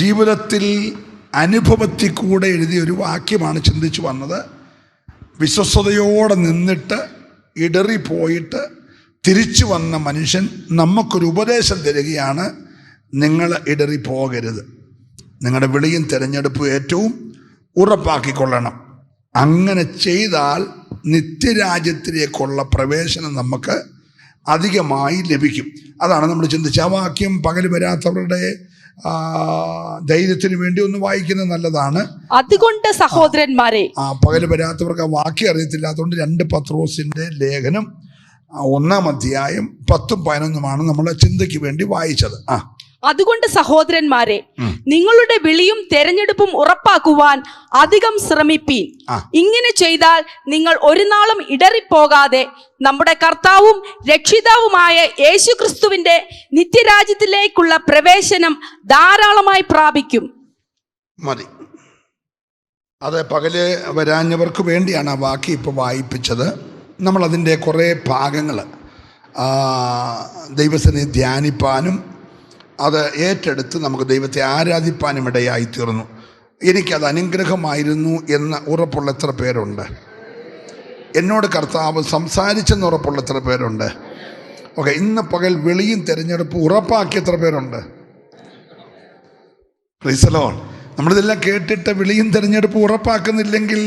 ജീവിതത്തിൽ അനുഭവത്തിൽ കൂടെ എഴുതിയൊരു വാക്യമാണ് ചിന്തിച്ചു വന്നത്. വിശ്വസ്തയോടെ നിന്നിട്ട് ഇടറിപ്പോയിട്ട് തിരിച്ചു വന്ന മനുഷ്യൻ നമുക്കൊരു ഉപദേശം തരികയാണ്: നിങ്ങൾ ഇടറിപ്പോകരുത്, നിങ്ങളുടെ വിളിയും തിരഞ്ഞെടുപ്പും ഏറ്റവും ഉറപ്പാക്കിക്കൊള്ളണം. അങ്ങനെ ചെയ്താൽ നിത്യരാജ്യത്തിലേക്കുള്ള പ്രവേശനം നമുക്ക് അധികമായി ലഭിക്കും. അതാണ് നമ്മൾ ചിന്തിച്ച ആ വാക്യം. പകൽ വരാത്തവരുടെ ധൈര്യത്തിന് വേണ്ടി ഒന്ന് വായിക്കുന്നത് നല്ലതാണ്. അതുകൊണ്ട് സഹോദരന്മാരെ, പകൽ വരാത്തവർക്ക് ആ വാക്യം അറിയത്തില്ലാത്തതുകൊണ്ട് 2 പത്രോസിന്റെ ലേഖനം 1-ാം അധ്യായം 10-11 നമ്മൾ ചിന്തയ്ക്ക് വേണ്ടി വായിച്ചത്. അതുകൊണ്ട് സഹോദരന്മാരെ, നിങ്ങളുടെ വിളിയും തെരഞ്ഞെടുപ്പും ഉറപ്പാക്കുവാൻ അധികം ശ്രമിപ്പീൻ. ഇങ്ങനെ ചെയ്താൽ നിങ്ങൾ ഒരു നാളും ഇടറിപ്പോകാതെ നമ്മുടെ കർത്താവും രക്ഷിതാവുമായ യേശുക്രിസ്തുവിന്റെ നിത്യരാജ്യത്തിലേക്കുള്ള പ്രവേശനം ധാരാളമായി പ്രാപിക്കും. മതി. അത് പകല് വരാഞ്ഞവർക്ക് വേണ്ടിയാണ് ആ വാക്യം ഇപ്പോൾ വായിപ്പിച്ചത്. നമ്മളതിൻ്റെ കുറേ ഭാഗങ്ങൾ ദൈവസനെ ധ്യാനിപ്പാനും അത് ഏറ്റെടുത്ത് നമുക്ക് ദൈവത്തെ ആരാധിപ്പാനും ഇടയായി തീർന്നു. എനിക്കത് അനുഗ്രഹമായിരുന്നു എന്ന് ഉറപ്പുള്ള എത്ര പേരുണ്ട്? എന്നോട് കർത്താവ് സംസാരിച്ചെന്ന് ഉറപ്പുള്ള എത്ര പേരുണ്ട്? ഓക്കെ, ഇന്ന് പകൽ വെളിയും തിരഞ്ഞെടുപ്പ് ഉറപ്പാക്കിയ എത്ര പേരുണ്ട്? Price the Lord. നമ്മളിതെല്ലാം കേട്ടിട്ട് വെളിയും തിരഞ്ഞെടുപ്പ് ഉറപ്പാക്കുന്നില്ലെങ്കിൽ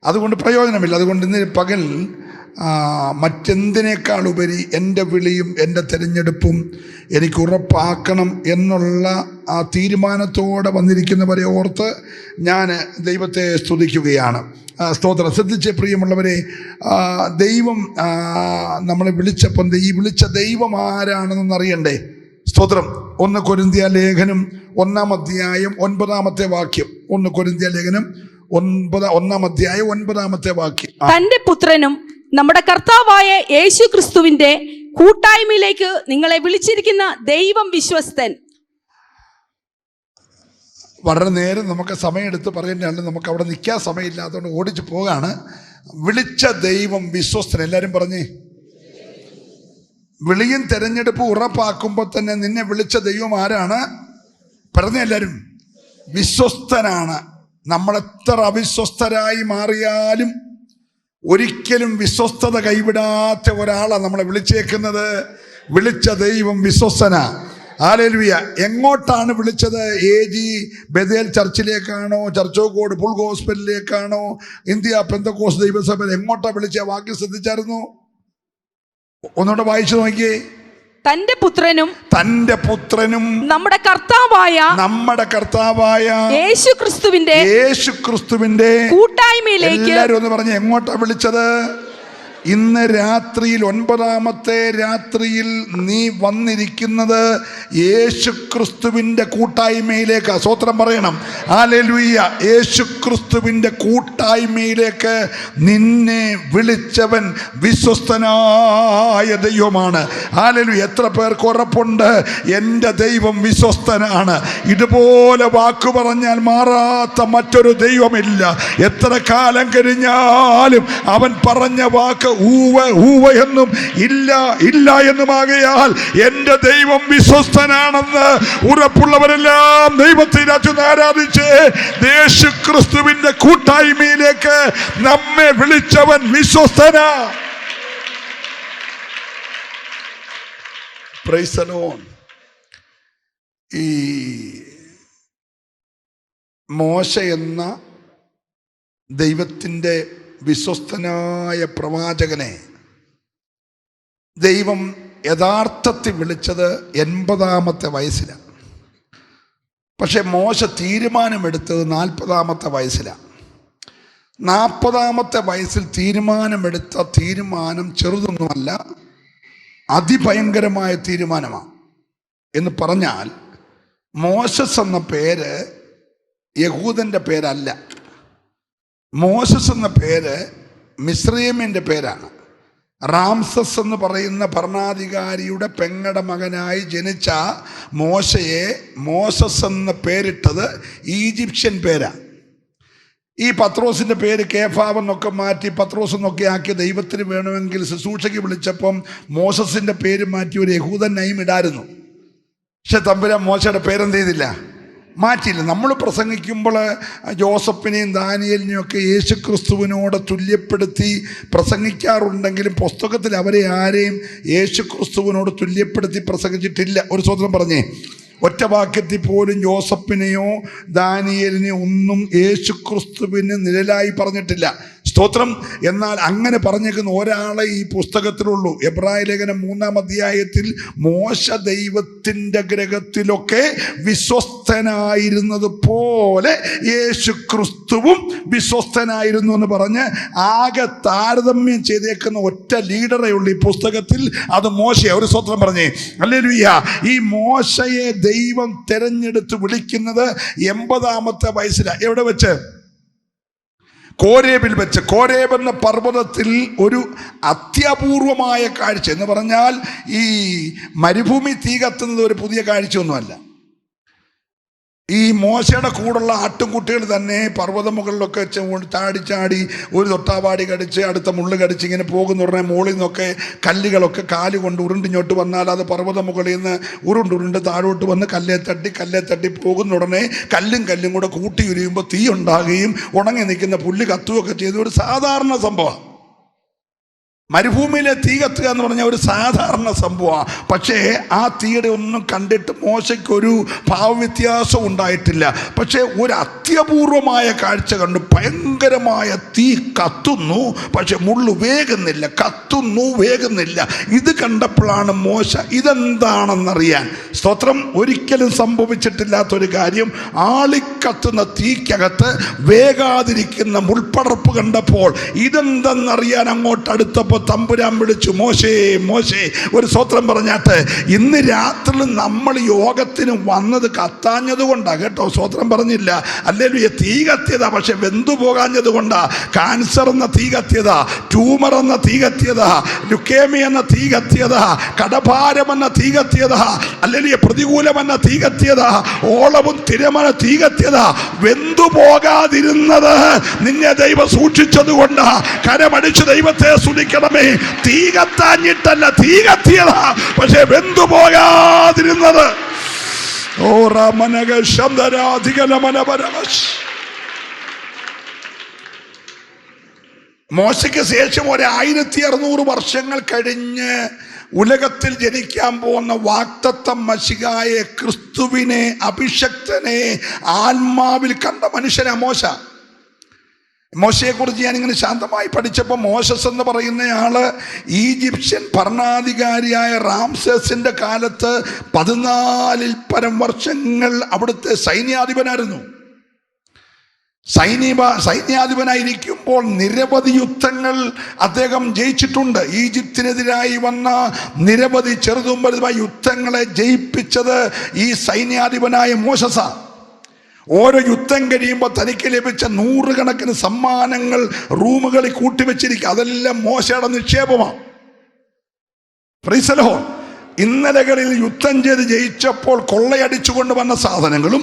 അതുകൊണ്ട് പ്രയോജനമില്ല. അതുകൊണ്ട് ഇന്ന് പകൽ മറ്റെന്തിനേക്കാൾ ഉപരി എൻ്റെ വിളിയും എൻ്റെ തിരഞ്ഞെടുപ്പും എനിക്ക് ഉറപ്പാക്കണം എന്നുള്ള ആ തീരുമാനത്തോടെ വന്നിരിക്കുന്നവരെ ഓർത്ത് ഞാൻ ദൈവത്തെ സ്തുതിക്കുകയാണ്. സ്തോത്രം. ശ്രദ്ധിച്ച പ്രിയമുള്ളവരെ, ദൈവം നമ്മളെ വിളിച്ചപ്പം ഈ വിളിച്ച ദൈവം ആരാണെന്ന് അറിയണ്ടേ? സ്തോത്രം. 1 കൊരിന്ത്യ ലേഖനം 1-ാം അധ്യായം 9-ാമത്തെ വാക്യം. 1 കൊരിന്ത്യ ലേഖനം 1-ാം അധ്യായം 9-ാമത്തെ വാക്യം. തന്റെ പുത്രനും നമ്മുടെ കർത്താവായ യേശു ക്രിസ്തുവിന്റെ കൂട്ടായ്മയിലേക്ക് നിങ്ങളെ വിളിച്ചിരിക്കുന്ന ദൈവം വിശ്വസ്തൻ. വളരെ നേരം നമുക്ക് സമയമെടുത്ത് പറയേണ്ടതാണ്. നമുക്ക് അവിടെ നിൽക്കാൻ സമയമില്ലാത്തതുകൊണ്ട് ഓടിച്ചു പോകാണ്. വിളിച്ച ദൈവം വിശ്വസ്തൻ. എല്ലാവരും പറഞ്ഞേ. വിളിയും തെരഞ്ഞെടുപ്പ് ഉറപ്പാക്കുമ്പോൾ തന്നെ നിന്നെ വിളിച്ച ദൈവം ആരാണ്? പറഞ്ഞ എല്ലാവരും. വിശ്വസ്തനാണ്. നമ്മളെത്ര അവിശ്വസ്തരായി മാറിയാലും ഒരിക്കലും വിശ്വസ്തത കൈവിടാത്ത ഒരാളാണ് നമ്മളെ വിളിച്ചേക്കുന്നത്. വിളിച്ച ദൈവം വിശ്വസ്തനാ. ഹല്ലേലൂയ. എങ്ങോട്ടാണ് വിളിച്ചത്? AG ബഥേൽ ചർച്ചിലേക്കാണോ? ചർച്ച് ഓഫ് ഗോഡ് ഫുൾ ഹോസ്പിറ്റലിലേക്കാണോ? ഇന്ത്യ പെന്തക്കോസ്ത് ദൈവസഭ എങ്ങോട്ടാ വിളിച്ച? വാക്യം ശ്രദ്ധിച്ചായിരുന്നു? ഒന്നുകൂടെ വായിച്ചു നോക്കിയേ. തന്റെ പുത്രനും നമ്മുടെ കർത്താവായ യേശുക്രിസ്തുവിന്റെ കൂട്ടായ്മയിലേക്ക്. എല്ലാവരും ഒന്ന് പറഞ്ഞ് എങ്ങോട്ടാ വിളിച്ചത്? ഇന്ന് രാത്രിയിൽ 9-ാമത്തെ രാത്രിയിൽ നീ വന്നിരിക്കുന്നത് യേശുക്രിസ്തുവിൻ്റെ കൂട്ടായ്മയിലേക്ക്. സ്തോത്രം പറയണം. ഹല്ലേലൂയ. യേശുക്രിസ്തുവിൻ്റെ കൂട്ടായ്മയിലേക്ക് നിന്നെ വിളിച്ചവൻ വിശ്വസ്തനായ ദൈവമാണ്. ഹല്ലേലൂയ. എത്ര പേർക്ക് ഉറപ്പുണ്ട് എൻ്റെ ദൈവം വിശ്വസ്തനാണ്? ഇതുപോലെ വാക്കു പറഞ്ഞാൽ മാറാത്ത മറ്റൊരു ദൈവമില്ല. എത്ര കാലം കഴിഞ്ഞാലും അവൻ പറഞ്ഞ വാക്ക് ഊവ എന്നും ഇല്ല എന്നുമാകയാൽ എൻ്റെ ദൈവം വിശ്വസ്തനാണെന്ന് ഉറപ്പുള്ളവരെല്ലാം ദൈവത്തെ ആരാധിച്ച് യേശുക്രിസ്തുവിന്റെ കൂട്ടായ്മയിലേക്ക് നമ്മെ വിളിച്ചവൻ വിശ്വസ്തനാ. Praise the Lord. ഈ മോശ എന്ന ദൈവത്തിൻ്റെ വിശ്വസ്തനായ പ്രവാചകനെ ദൈവം യഥാർത്ഥത്തിൽ വിളിച്ചത് 80-ാമത്തെ വയസ്സിലാണ്. പക്ഷെ മോശ തീരുമാനമെടുത്തത് 40-ാമത്തെ വയസ്സിലാണ്. 40-ാമത്തെ വയസ്സിൽ തീരുമാനമെടുത്ത തീരുമാനം ചെറുതൊന്നുമല്ല, അതിഭയങ്കരമായ തീരുമാനമാണ്. എന്ന് പറഞ്ഞാൽ മോശസ് എന്ന പേര് യഹൂദൻ്റെ പേരല്ല. മോശസ് എന്ന പേര് മിസ്രയീമിൻ്റെ പേരാണ്. റാംസസ് എന്ന് പറയുന്ന ഭരണാധികാരിയുടെ പെങ്ങളുടെ മകനായി ജനിച്ച മോശയെ മോശസ് എന്ന പേരിട്ടത് ഈജിപ്ഷ്യൻ പേരാണ്. ഈ പത്രോസിൻ്റെ പേര് കേഫാവെന്നൊക്കെ മാറ്റി പത്രോസ് എന്നൊക്കെ ആക്കി ദൈവത്തിന് വേണമെങ്കിൽ ശുശ്രൂഷയ്ക്ക് വിളിച്ചപ്പം മോശസിൻ്റെ പേര് മാറ്റി ഒരു യഹൂദൻ നൈം ഇടായിരുന്നു. പക്ഷെ തമ്പുരാൻ മോശയുടെ പേരെന്ത് ചെയ്തില്ല? മാറ്റിയില്ല. നമ്മൾ പ്രസംഗിക്കുമ്പോൾ ജോസഫിനെയും ദാനിയേലിനെയും ഒക്കെ യേശു ക്രിസ്തുവിനോട് തുല്യപ്പെടുത്തി പ്രസംഗിക്കാറുണ്ടെങ്കിലും പുസ്തകത്തിൽ അവരെ ആരെയും യേശു ക്രിസ്തുവിനോട് തുല്യപ്പെടുത്തി പ്രസംഗിച്ചിട്ടില്ല. ഒരു സ്വതന്ത്രം പറഞ്ഞേ, ഒറ്റ വാക്യത്തിൽ പോലും ജോസഫിനെയോ ദാനിയേലിനെയോ ഒന്നും യേശു ക്രിസ്തുവിന് നിഴലായി പറഞ്ഞിട്ടില്ല. സ്തോത്രം. എന്നാൽ അങ്ങനെ പറഞ്ഞേക്കുന്ന ഒരാളെ ഈ പുസ്തകത്തിലുള്ളൂ. എബ്രായ ലേഖനം 3-ാം അധ്യായത്തിൽ മോശ ദൈവത്തിൻ്റെ ഗ്രഹത്തിലൊക്കെ വിശ്വസ്തനായിരുന്നത് പോലെ യേശു ക്രിസ്തുവും വിശ്വസ്തനായിരുന്നു എന്ന് പറഞ്ഞ് ആകെ താരതമ്യം ചെയ്തേക്കുന്ന ഒറ്റ ലീഡറേ ഉള്ളൂ ഈ പുസ്തകത്തിൽ. അത് മോശയെ. ഒരു സ്തോത്രം പറഞ്ഞേ, ഹല്ലേലൂയ. ഈ മോശയെ ദൈവം തെരഞ്ഞെടുത്ത് വിളിക്കുന്നത് 80-ാമത്തെ വയസ്സിലാണ്. എവിടെ വെച്ച്? കോരേബിൽ വെച്ച്. കോരേബ് എന്ന പർവ്വതത്തിൽ ഒരു അത്യപൂർവമായ കാഴ്ച എന്ന് പറഞ്ഞാൽ ഈ മരുഭൂമി തീ കത്തുന്നത് ഒരു പുതിയ കാഴ്ചയൊന്നുമല്ല. ഈ മോശയുടെ കൂടുള്ള ആട്ടുംകുട്ടികൾ തന്നെ പർവ്വത മുകളിലൊക്കെ ചാടി ഒരു തൊട്ടാവാടി കടിച്ച് അടുത്ത മുള്ളു കടിച്ച് ഇങ്ങനെ പോകുന്ന ഉടനെ മുകളിൽ നിന്നൊക്കെ കല്ലുകളൊക്കെ കാലുകൊണ്ട് ഉരുണ്ടിഞ്ഞോട്ട് വന്നാൽ അത് പർവ്വത മുകളിൽ നിന്ന് ഉരുണ്ടുരുണ്ട് താഴോട്ട് വന്ന് കല്ലേ തട്ടി പോകുന്ന ഉടനെ കല്ലും കൂടെ കൂട്ടി ഉരിയുമ്പോൾ തീ ഉണ്ടാകുകയും ഉണങ്ങി നിൽക്കുന്ന പുല്ല് കത്തുകയൊക്കെ ചെയ്ത ഒരു സാധാരണ സംഭവമാണ്. മരുഭൂമിയിലെ തീ കത്തുക എന്ന് പറഞ്ഞാൽ ഒരു സാധാരണ സംഭവമാണ്. പക്ഷേ ആ തീയുടെ ഒന്നും കണ്ടിട്ട് മോശയ്ക്കൊരു ഭാവവ്യത്യാസം ഉണ്ടായിട്ടില്ല. പക്ഷേ ഒരു അത്യപൂർവമായ കാഴ്ച കണ്ടു. ഭയങ്കരമായ തീ കത്തുന്നു, പക്ഷെ മുള്ളു വേകുന്നില്ല. വേകുന്നില്ല. ഇത് കണ്ടപ്പോഴാണ് മോശ ഇതെന്താണെന്നറിയാൻ. സ്തോത്രം. ഒരിക്കലും സംഭവിച്ചിട്ടില്ലാത്തൊരു കാര്യം. ആളിക്കത്തുന്ന തീക്കകത്ത് വേഗാതിരിക്കുന്ന മുൾപ്പടർപ്പ് കണ്ടപ്പോൾ ഇതെന്തെന്നറിയാൻ അങ്ങോട്ട് അടുത്തപ്പോൾ തമ്പുരാൻ വിളിച്ചു, മോശേ മോശേ. ഒരു സ്തോത്രം പറഞ്ഞാട്ട്, ഇന്ന് രാത്രി നമ്മൾ യോഗത്തിന് വന്നത് കത്താഞ്ഞത് കൊണ്ടാ കേട്ടോ. സ്തോത്രം പറഞ്ഞില്ല. അല്ലെങ്കിൽ തീ കത്തിയതാ, പക്ഷെ വെന്തു പോകാഞ്ഞത് കൊണ്ടാ. കാൻസർ എന്ന തീ കത്തിയതാ, ട്യൂമർ എന്ന തീ കത്തിയതാ, ലുക്കേമി എന്ന തീ കത്തിയതാ, കടഭാരം എന്ന തീ കത്തിയതാ, അല്ലെങ്കിൽ പ്രതികൂലമെന്ന തീ കത്തിയതാ, ഓളവും തിരമന തീ കത്തിയതാ. വെന്തു പോകാതിരുന്നത് നിന്നെ ദൈവം സൂക്ഷിച്ചത് കൊണ്ടാ. കരമടിച്ച് ദൈവത്തെ സ്തുതിക്കണം. തീ കത്താഞ്ഞിട്ടല്ല, തീ കത്തിയതാ, പക്ഷെ വെന്തു പോകാതിരുന്നത്. ഓ റമനക ശബ്ദരാധികലമനപരമശ്. മോശയ്ക്ക് ശേഷം 1600 വർഷങ്ങൾ കഴിഞ്ഞ് ഉലകത്തിൽ ജനിക്കാൻ പോകുന്ന വാഗ്ദത്തം മശിഹായെ, ക്രിസ്തുവിനെ, അഭിഷക്തനെ ആത്മാവിൽ കണ്ട മനുഷ്യനാ മോശ. മോശയെക്കുറിച്ച് ഞാനിങ്ങനെ ശാന്തമായി പഠിച്ചപ്പോൾ മോശസ് എന്ന് പറയുന്നയാള് ഈജിപ്ഷ്യൻ ഭരണാധികാരിയായ റാംസേസിന്റെ കാലത്ത് 14 പരം വർഷങ്ങൾ അവിടുത്തെ സൈന്യാധിപനായിരുന്നു. സൈന്യാധിപനായിരിക്കുമ്പോൾ നിരവധി യുദ്ധങ്ങൾ അദ്ദേഹം ജയിച്ചിട്ടുണ്ട്. ഈജിപ്തിനെതിരായി വന്ന നിരവധി ചെറുതും വലുതുമായ യുദ്ധങ്ങളെ ജയിപ്പിച്ചത് ഈ സൈന്യാധിപനായ മോശസ. ഓരോ യുദ്ധം കഴിയുമ്പോൾ തനിക്ക് ലഭിച്ച 100 കണക്കിന് സമ്മാനങ്ങൾ റൂമുകളിൽ കൂട്ടിവെച്ചിരിക്കുക. അതെല്ലാം മോശയുടെ നിക്ഷേപമാണ്. Price the Lord. ഇന്നലകളിൽ യുദ്ധം ചെയ്ത് ജയിച്ചപ്പോൾ കൊള്ളയടിച്ചു കൊണ്ടുവന്ന സാധനങ്ങളും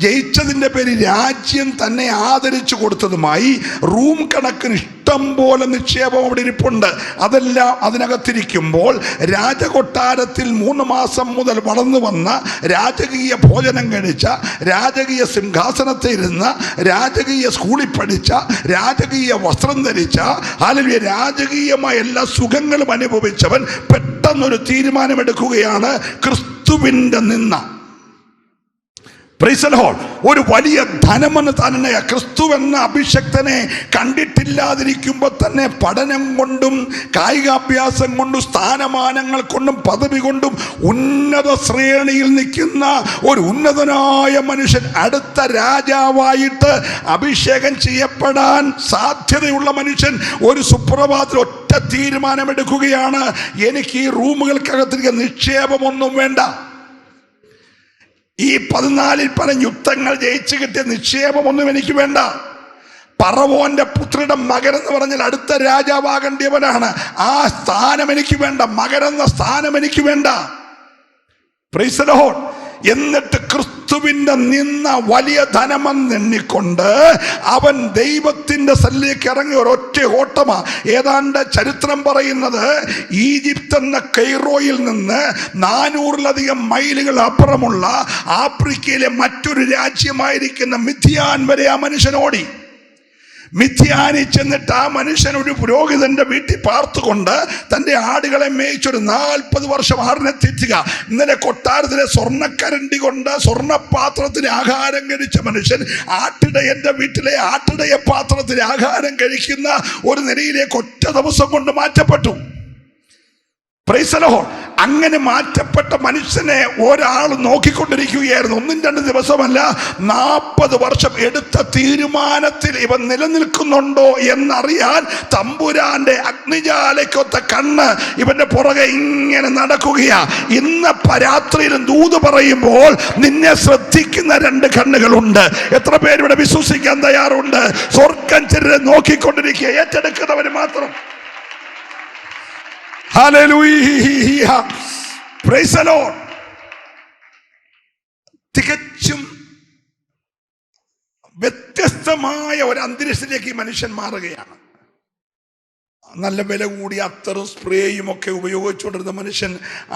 ജയിച്ചതിൻ്റെ പേര് രാജ്യം തന്നെ ആദരിച്ചു കൊടുത്തതുമായി റൂം കണക്കിന് ഇഷ്ടം പോലെ നിക്ഷേപം അവിടെ ഇരിപ്പുണ്ട്. അതെല്ലാം അതിനകത്തിരിക്കുമ്പോൾ രാജകൊട്ടാരത്തിൽ 3 മാസം മുതൽ വളർന്നു വന്ന, രാജകീയ ഭോജനം കഴിച്ച, രാജകീയ സിംഹാസനത്തിൽ ഇരുന്ന, രാജകീയ സ്കൂളിൽ പഠിച്ച, രാജകീയ വസ്ത്രം ധരിച്ച, അല്ലെങ്കിൽ രാജകീയമായ എല്ലാ സുഖങ്ങളും അനുഭവിച്ചവൻ പെട്ടെന്നൊരു തീരുമാനമെടുക്കുകയാണ് ക്രിസ്തുവിൻ്റെ നിന്ന. Price the Lord. ഒരു വലിയ ധനമെന്ന് തന്നെ ക്രിസ്തുവെന്ന അഭിഷക്തനെ കണ്ടിട്ടില്ലാതിരിക്കുമ്പോൾ തന്നെ പഠനം കൊണ്ടും കായികാഭ്യാസം കൊണ്ടും സ്ഥാനമാനങ്ങൾ കൊണ്ടും പദവി കൊണ്ടും ഉന്നത ശ്രേണിയിൽ നിൽക്കുന്ന ഒരു ഉന്നതനായ മനുഷ്യൻ, അടുത്ത രാജാവായിട്ട് അഭിഷേകം ചെയ്യപ്പെടാൻ സാധ്യതയുള്ള മനുഷ്യൻ ഒരു സുപ്രഭാതത്തിൽ ഒറ്റ തീരുമാനമെടുക്കുകയാണ്, എനിക്ക് ഈ റൂമുകൾക്കകത്തിരിക്കുന്ന നിക്ഷേപമൊന്നും വേണ്ട. ഈ 14 പരം യുദ്ധങ്ങൾ ജയിച്ചു കിട്ടിയ നിക്ഷേപമൊന്നും എനിക്ക് വേണ്ട. പറവോന്റെ പുത്രിയുടെ മകനെന്ന് പറഞ്ഞാൽ അടുത്ത രാജാവാകേണ്ടിയവനാണ്. ആ സ്ഥാനം എനിക്ക് വേണ്ട. മകനെന്ന സ്ഥാനം എനിക്ക് വേണ്ട. Price the Lord. എന്നിട്ട് ക്രിസ്തുവിന്റെ നിന്ന വലിയ ധനമെന്നെണ്ണിക്കൊണ്ട് അവൻ ദൈവത്തിന്റെ സല്ലിലേക്ക് ഇറങ്ങി ഒരൊറ്റ ഓട്ടമാ. ഏതാണ്ട് ചരിത്രം പറയുന്നത് ഈജിപ്ത് എന്ന കൈറോയിൽ നിന്ന് 400-ലധികം മൈലുകൾ അപ്പുറമുള്ള ആഫ്രിക്കയിലെ മറ്റൊരു രാജ്യമായിരിക്കുന്ന മിഥ്യാൻ വരെ ആ മനുഷ്യനോടി. മിഥ്യാനിൽ ചെന്നിട്ട് ആ മനുഷ്യൻ ഒരു പുരോഹിതന്റെ വീട്ടിൽ പാർത്തുകൊണ്ട് തൻ്റെ ആടുകളെ മേയിച്ചൊരു 40 വർഷം ആടിനെ തെറ്റുക. ഇന്നലെ കൊട്ടാരത്തിലെ സ്വർണ്ണക്കരണ്ടി കൊണ്ട് സ്വർണ്ണപാത്രത്തിൽ ആഹാരം കഴിച്ച മനുഷ്യൻ ആട്ടിടയന്റെ വീട്ടിലെ ആട്ടിടയ പാത്രത്തിൽ ആഹാരം കഴിക്കുന്ന ഒരു നിലയിലേക്ക് ഒറ്റ ദിവസം കൊണ്ട് മാറ്റപ്പെട്ടു. Price the Lord. അങ്ങനെ മാറ്റപ്പെട്ട മനുഷ്യനെ ഒരാൾ നോക്കിക്കൊണ്ടിരിക്കുകയായിരുന്നു. 1-2 ദിവസമല്ല, 40 വർഷം എടുത്ത തീരുമാനത്തിൽ ഇവൻ നിലനിൽക്കുന്നുണ്ടോ എന്നറിയാൻ തമ്പുരാന്റെ അഗ്നിജാലയ്ക്കൊത്ത കണ്ണ് ഇവന്റെ പുറകെ ഇങ്ങനെ നടക്കുകയാ. ഇന്ന് രാത്രിയിലും ദൂത് പറയുമ്പോൾ നിന്നെ ശ്രദ്ധിക്കുന്ന 2 കണ്ണുകളുണ്ട്. എത്ര പേരിവിടെ വിശ്വസിക്കാൻ തയ്യാറുണ്ട്? സ്വർഗ്ഗം ചിലരെ നോക്കിക്കൊണ്ടിരിക്കുക, ഏറ്റെടുക്കുന്നവര് മാത്രം. Hallelujah, praise the Lord. തികച്ചും വ്യത്യസ്തമായ ഒരു അന്തരീക്ഷത്തിലേക്ക് ഈ മനുഷ്യൻ മാറുകയാണ്. നല്ല വില കൂടിയ അത്തറും സ്പ്രേയും ഒക്കെ ഉപയോഗിച്ചുകൊണ്ടിരുന്ന മനുഷ്യൻ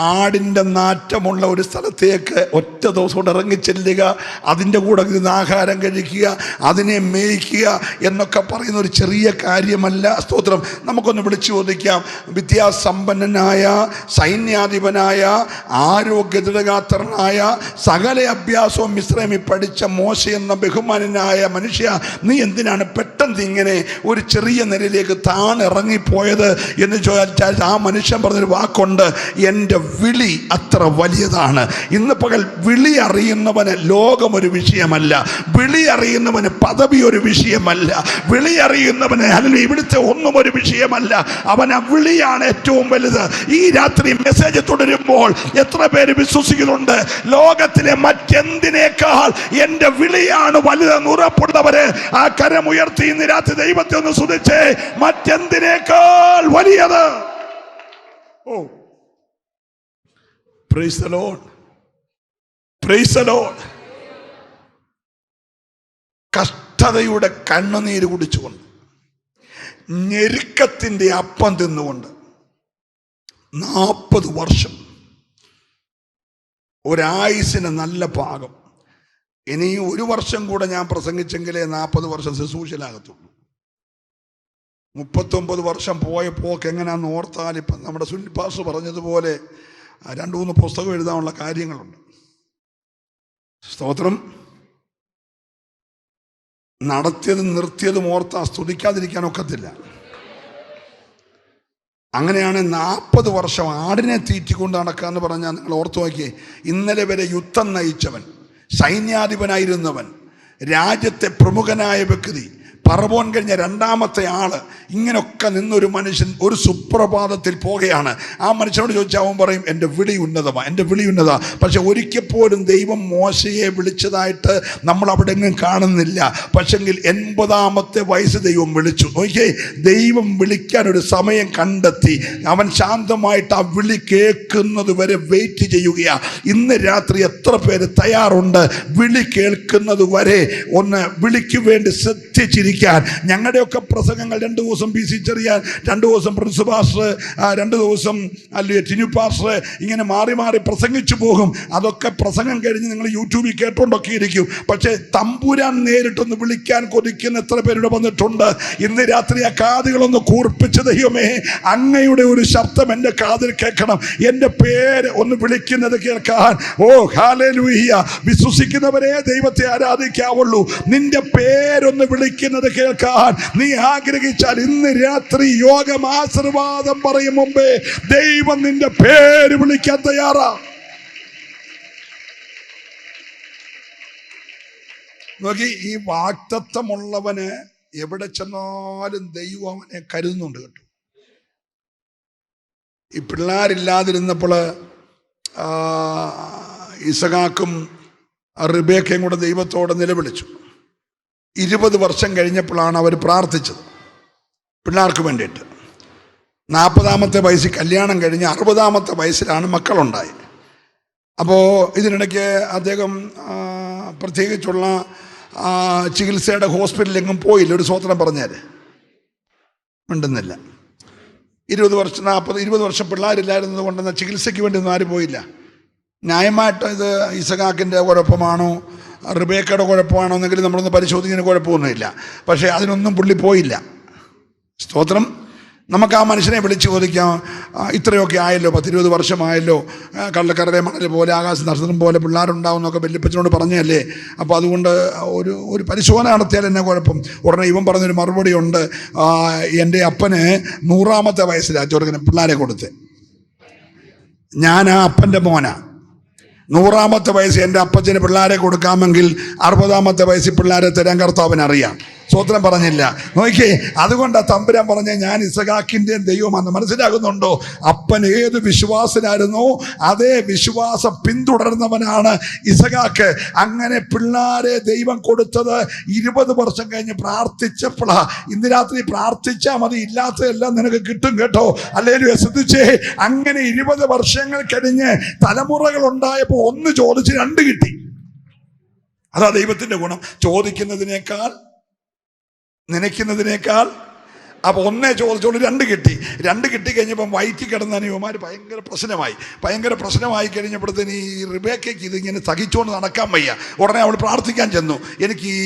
ആടിൻ്റെ നാറ്റമുള്ള ഒരു സ്ഥലത്തേക്ക് ഒറ്റ ദിവസം കൊണ്ട് ഇറങ്ങിച്ചെല്ലുക, അതിൻ്റെ കൂടെ ഇരുന്ന് ആഹാരം കഴിക്കുക, അതിനെ മേയ്ക്കുക എന്നൊക്കെ പറയുന്ന ഒരു ചെറിയ കാര്യമല്ല. സ്തോത്രം. നമുക്കൊന്ന് വിളിച്ചു ചോദിക്കാം. വിദ്യാസമ്പന്നനായ, സൈന്യാധിപനായ, ആരോഗ്യദൃഢഗാത്രനായ, സകല അഭ്യാസവും മിസ്രൈമിൽ പഠിച്ച മോശ എന്ന ബഹുമാനനായ മനുഷ്യ, നീ എന്തിനാണ് പെട്ടെന്ന് ഇങ്ങനെ ഒരു ചെറിയ നിലയിലേക്ക് താണിറങ്ങി പോയത് എന്ന് ചോദിച്ചാൽ ആ മനുഷ്യൻ പറഞ്ഞൊരു വാക്കുണ്ട്, എൻ്റെ വിളി അത്ര വലിയതാണ്. ഇന്ന് പകൽ വിളി അറിയുന്നവന് ലോകം ഒരു വിഷയമല്ല, വിളി അറിയുന്നവന് പദവി ഒരു വിഷയമല്ല, വിളി അറിയുന്നവന് അല്ലെങ്കിൽ ഇവിടുത്തെ ഒന്നും ഒരു വിഷയമല്ല. അവൻ ആ വിളിയാണ് ഏറ്റവും വലുത്. ഈ രാത്രി മെസ്സേജ് തുടരുമ്പോൾ എത്ര പേര് വിശ്വസിക്കുന്നുണ്ട് ലോകത്തിലെ മറ്റെന്തിനേക്കാൾ എൻ്റെ വിളിയാണ് വലുതെന്ന് ഉറപ്പുള്ളവര് ആ കരമുയർത്തി ഇന്ന് രാത്രി ദൈവത്തെ ഒന്ന് സ്തുതിച്ചേ. മറ്റെന്തിനേക്കാൾ വലിയത്. ഓ, praise the Lord, praise the Lord. കഷ്ടതയുടെ കണ്ണുനീര് കുടിച്ചുകൊണ്ട്, ഞെരുക്കത്തിന്റെ അപ്പം തിന്നുകൊണ്ട് 40 വർഷം, ഒരായുസിന് നല്ല പാകം. ഇനി 1 വർഷം കൂടെ ഞാൻ പ്രസംഗിച്ചെങ്കിലേ 40 വർഷം ശുശ്രൂഷയിലാകത്തുള്ളൂ. 39 വർഷം പോയ പോക്ക് എങ്ങനെയാണെന്ന് ഓർത്താൽ ഇപ്പം നമ്മുടെ സുനിൽ പാസ്റ്റർ പറഞ്ഞതുപോലെ 2-3 പുസ്തകം എഴുതാനുള്ള കാര്യങ്ങളുണ്ട്. സ്തോത്രം. നടത്തിയതും നിർത്തിയതും ഓർത്താൽ സ്തുതിക്കാതിരിക്കാൻ ഒക്കത്തില്ല. അങ്ങനെയാണ് 40 വർഷം ആടിനെ തീറ്റിക്കൊണ്ട് നടക്കാന്ന് പറഞ്ഞാൽ നിങ്ങൾ ഓർത്തു നോക്കിയേ. ഇന്നലെ വരെ യുദ്ധം നയിച്ചവൻ, സൈന്യാധിപനായിരുന്നവൻ, രാജ്യത്തെ പ്രമുഖനായ വ്യക്തി, പറവോൻ കഴിഞ്ഞ 2ാമത്തെ ആള്, ഇങ്ങനൊക്കെ നിന്നൊരു മനുഷ്യൻ ഒരു സുപ്രഭാതത്തിൽ പോകുകയാണ്. ആ മനുഷ്യനോട് ചോദിച്ചാൽ അവൻ പറയും, എൻ്റെ വിളി ഉന്നതമാണ്, എൻ്റെ വിളി ഉന്നത. പക്ഷെ ഒരിക്കൽ പോലും ദൈവം മോശയെ വിളിച്ചതായിട്ട് നമ്മൾ അവിടെ എങ്ങും കാണുന്നില്ല. പക്ഷെങ്കിൽ 80ാമത്തെ വയസ്സ് ദൈവം വിളിച്ചു. നോക്കിയേ, ദൈവം വിളിക്കാൻ ഒരു സമയം കണ്ടെത്തി. അവൻ ശാന്തമായിട്ട് ആ വിളി കേൾക്കുന്നത് വരെ വെയിറ്റ് ചെയ്യുകയാണ്. ഇന്ന് രാത്രി എത്ര പേര് തയ്യാറുണ്ട് വിളി കേൾക്കുന്നത് വരെ ഒന്ന് വിളിക്ക് വേണ്ടി ശ്രദ്ധിച്ചിരിക്കും? ഞങ്ങളുടെയൊക്കെ പ്രസംഗങ്ങൾ 2 ദിവസം PC ചെറിയാൻ, 2 ദിവസം പ്രിൻസ് പാസ്റ്റർ, 2 ദിവസം അല്ലേ ടിനു പാസ്റ്റർ, ഇങ്ങനെ മാറി മാറി പ്രസംഗിച്ചു പോകും. അതൊക്കെ പ്രസംഗം കഴിഞ്ഞ് നിങ്ങൾ യൂട്യൂബിൽ കേട്ടോണ്ടൊക്കെ ഇരിക്കും. പക്ഷേ തമ്പുരാൻ നേരിട്ടൊന്ന് വിളിക്കാൻ കൊതിക്കുന്ന എത്ര പേരുടെ വന്നിട്ടുണ്ട്? ഇന്ന് രാത്രി ആ കാതുകളൊന്ന് കൂർപ്പിച്ച ദൈവമേ, അങ്ങയുടെ ഒരു ശബ്ദം എൻ്റെ കാതിൽ കേൾക്കണം, എൻ്റെ പേര് ഒന്ന് വിളിക്കുന്നത് കേൾക്കാൻ. ഓ ഹല്ലേലൂയ. വിശ്വസിക്കുന്നവരെ ദൈവത്തെ ആരാധിക്കാവുള്ളൂ. നിന്റെ പേരൊന്ന് വിളിക്കുന്നത് കേൾക്കാൻ നീ ആഗ്രഹിച്ചാൽ ഇന്ന് രാത്രി യോഗം ആശീർവാദം പറയും മുമ്പേ ദൈവം നിന്റെ പേര് വിളിക്കാൻ തയ്യാറാ. നോക്കി, ഈ വാഗ്ദത്തമുള്ളവന് എവിടെ ചെന്നാലും ദൈവം അവനെ കരുതുന്നുണ്ട് കേട്ടോ. ഈ പിള്ളേരില്ലാതിരുന്നപ്പോൾ ഇസഹാക്കും റിബേക്കയും കൂടെ ദൈവത്തോടെ നിലവിളിച്ചു. 20 വർഷം കഴിഞ്ഞപ്പോഴാണ് അവർ പ്രാർത്ഥിച്ചത് പിള്ളേർക്ക് വേണ്ടിയിട്ട്. 40ാമത്തെ വയസ്സിൽ കല്യാണം കഴിഞ്ഞ് 60ാമത്തെ വയസ്സിലാണ് മക്കളുണ്ടായത്. അപ്പോൾ ഇതിനിടയ്ക്ക് അദ്ദേഹം പ്രത്യേകിച്ചുള്ള ചികിത്സയുടെ ഹോസ്പിറ്റലിലെങ്ങും പോയില്ല. ഒരു സ്വോത്രം പറഞ്ഞാൽ മിണ്ടുന്നില്ല. 20 വർഷം പിള്ളേരില്ലായിരുന്നത് കൊണ്ടെന്ന ചികിത്സയ്ക്ക് വേണ്ടി ഒന്നും ആരും പോയില്ല. ന്യായമായിട്ട് ഇത് ഇസഹാക്കിൻ്റെ കുഴപ്പമാണോ റിബേക്കയുടെ കുഴപ്പമാണോ എന്നെങ്കിലും നമ്മളൊന്ന് പരിശോധിക്കുന്നതിന് കുഴപ്പമൊന്നുമില്ല. പക്ഷേ അതിനൊന്നും പുള്ളി പോയില്ല. സ്തോത്രം. നമുക്ക് ആ മനുഷ്യനെ വിളിച്ച് ചോദിക്കാം, ഇത്രയൊക്കെ ആയല്ലോ, 10-20 വർഷമായല്ലോ, കള്ളക്കരടെ മണൽ പോലെ ആകാശ നക്ഷത്രം പോലെ പിള്ളേരുണ്ടാവും എന്നൊക്കെ വല്യപ്പച്ചനോട് പറഞ്ഞല്ലേ. അപ്പോൾ അതുകൊണ്ട് ഒരു പരിശോധന നടത്തിയാൽ എന്നെ കുഴപ്പം? ഉടനെ ഇവൻ പറഞ്ഞൊരു മറുപടി ഉണ്ട്, എൻ്റെ അപ്പന് 100ാമത്തെ വയസ്സിലാണ് ചെറുക്കന് പിള്ളേരെ കൊടുത്ത്. ഞാൻ ആ അപ്പൻ്റെ മോനാ. 100ാമത്തെ വയസ്സ് എൻ്റെ അപ്പച്ചന് പിള്ളേരെ കൊടുക്കാമെങ്കിൽ 60ാമത്തെ വയസ്സിൽ പിള്ളേരെ തരാൻ കർത്താവിനറിയാം. സ്വോത്രം പറഞ്ഞില്ല. നോക്കിയേ, അതുകൊണ്ടാണ് തമ്പുരാൻ പറഞ്ഞ ഞാൻ ഇസഹാക്കിൻ്റെ ദൈവമാണെന്ന്. മനസ്സിലാകുന്നുണ്ടോ? അപ്പൻ ഏത് വിശ്വാസനായിരുന്നോ അതേ വിശ്വാസം പിന്തുടർന്നവനാണ് ഇസഹാക്ക്. അങ്ങനെ പിള്ളേരെ ദൈവം കൊടുത്തത് 20 വർഷം കഴിഞ്ഞ് പ്രാർത്ഥിച്ചപ്പോഴാ. ഇന്ന് രാത്രി പ്രാർത്ഥിച്ചാൽ മതി, ഇല്ലാത്തതെല്ലാം നിനക്ക് കിട്ടും കേട്ടോ. ഹല്ലേലൂയ. ശ്രദ്ധിച്ചേ, അങ്ങനെ 20 വർഷങ്ങൾ കഴിഞ്ഞ് തലമുറകൾ ഉണ്ടായപ്പോൾ 1 ചോദിച്ച് 2 കിട്ടി. അതാ ദൈവത്തിന്റെ ഗുണം. ചോദിക്കുന്നതിനേക്കാൾ നനയ്ക്കുന്നതിനേക്കാൾ. അപ്പോൾ 1 ചോദിച്ചോളൂ, 2 കിട്ടി. 2 കിട്ടിക്കഴിഞ്ഞപ്പം വയറ്റി കിടന്ന യുവമാർ ഭയങ്കര പ്രശ്നമായി കഴിഞ്ഞപ്പോഴത്തേന് ഈ റിബേക്കയ്ക്ക് ഇതിങ്ങനെ സഹിച്ചുകൊണ്ട് നടക്കാൻ വയ്യ. ഉടനെ അവൾ പ്രാർത്ഥിക്കാൻ ചെന്നു, എനിക്ക് ഈ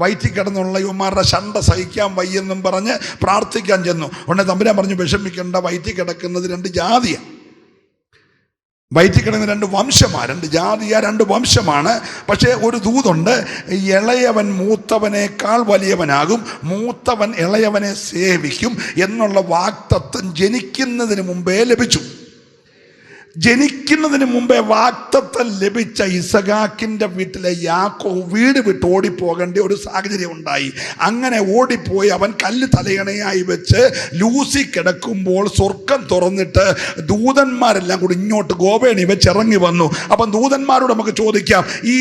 വയറ്റി കിടന്നുള്ള യുവമാരുടെ ശണ്ട സഹിക്കാൻ വയ്യെന്നും പറഞ്ഞ് പ്രാർത്ഥിക്കാൻ ചെന്നു. ഉടനെ തമ്പുരാൻ പറഞ്ഞു, വിഷമിക്കേണ്ട, വയറ്റി കിടക്കുന്നത് 2 ജാതിയാണ്. വയറ്റിൽ കിടക്കുന്ന 2 വംശമാണ്, 2 ജാതിയ 2 വംശമാണ്. പക്ഷേ ഒരു ദൂതുണ്ട്, ഇളയവൻ മൂത്തവനേക്കാൾ വലിയവനാകും, മൂത്തവൻ ഇളയവനെ സേവിക്കും എന്നുള്ള വാഗ്ദത്തം ജനിക്കുന്നതിന് മുമ്പേ ലഭിച്ചു. ജനിക്കുന്നതിന് മുമ്പേ വാഗ്ദത്തം ലഭിച്ച ഇസഹാക്കിൻ്റെ വീട്ടിലെ യാക്കോബ് വീട് വിട്ട് ഓടിപ്പോകേണ്ട ഒരു സാഹചര്യം ഉണ്ടായി. അങ്ങനെ ഓടിപ്പോയി അവൻ കല്ല് തലയണയായി വെച്ച് ലൂസി കിടക്കുമ്പോൾ സ്വർഗം തുറന്നിട്ട് ദൂതന്മാരെല്ലാം കൂടി ഇങ്ങോട്ട് ഗോവേണി വെച്ച് ഇറങ്ങി വന്നു. അപ്പം ദൂതന്മാരോട് നമുക്ക് ചോദിക്കാം, ഈ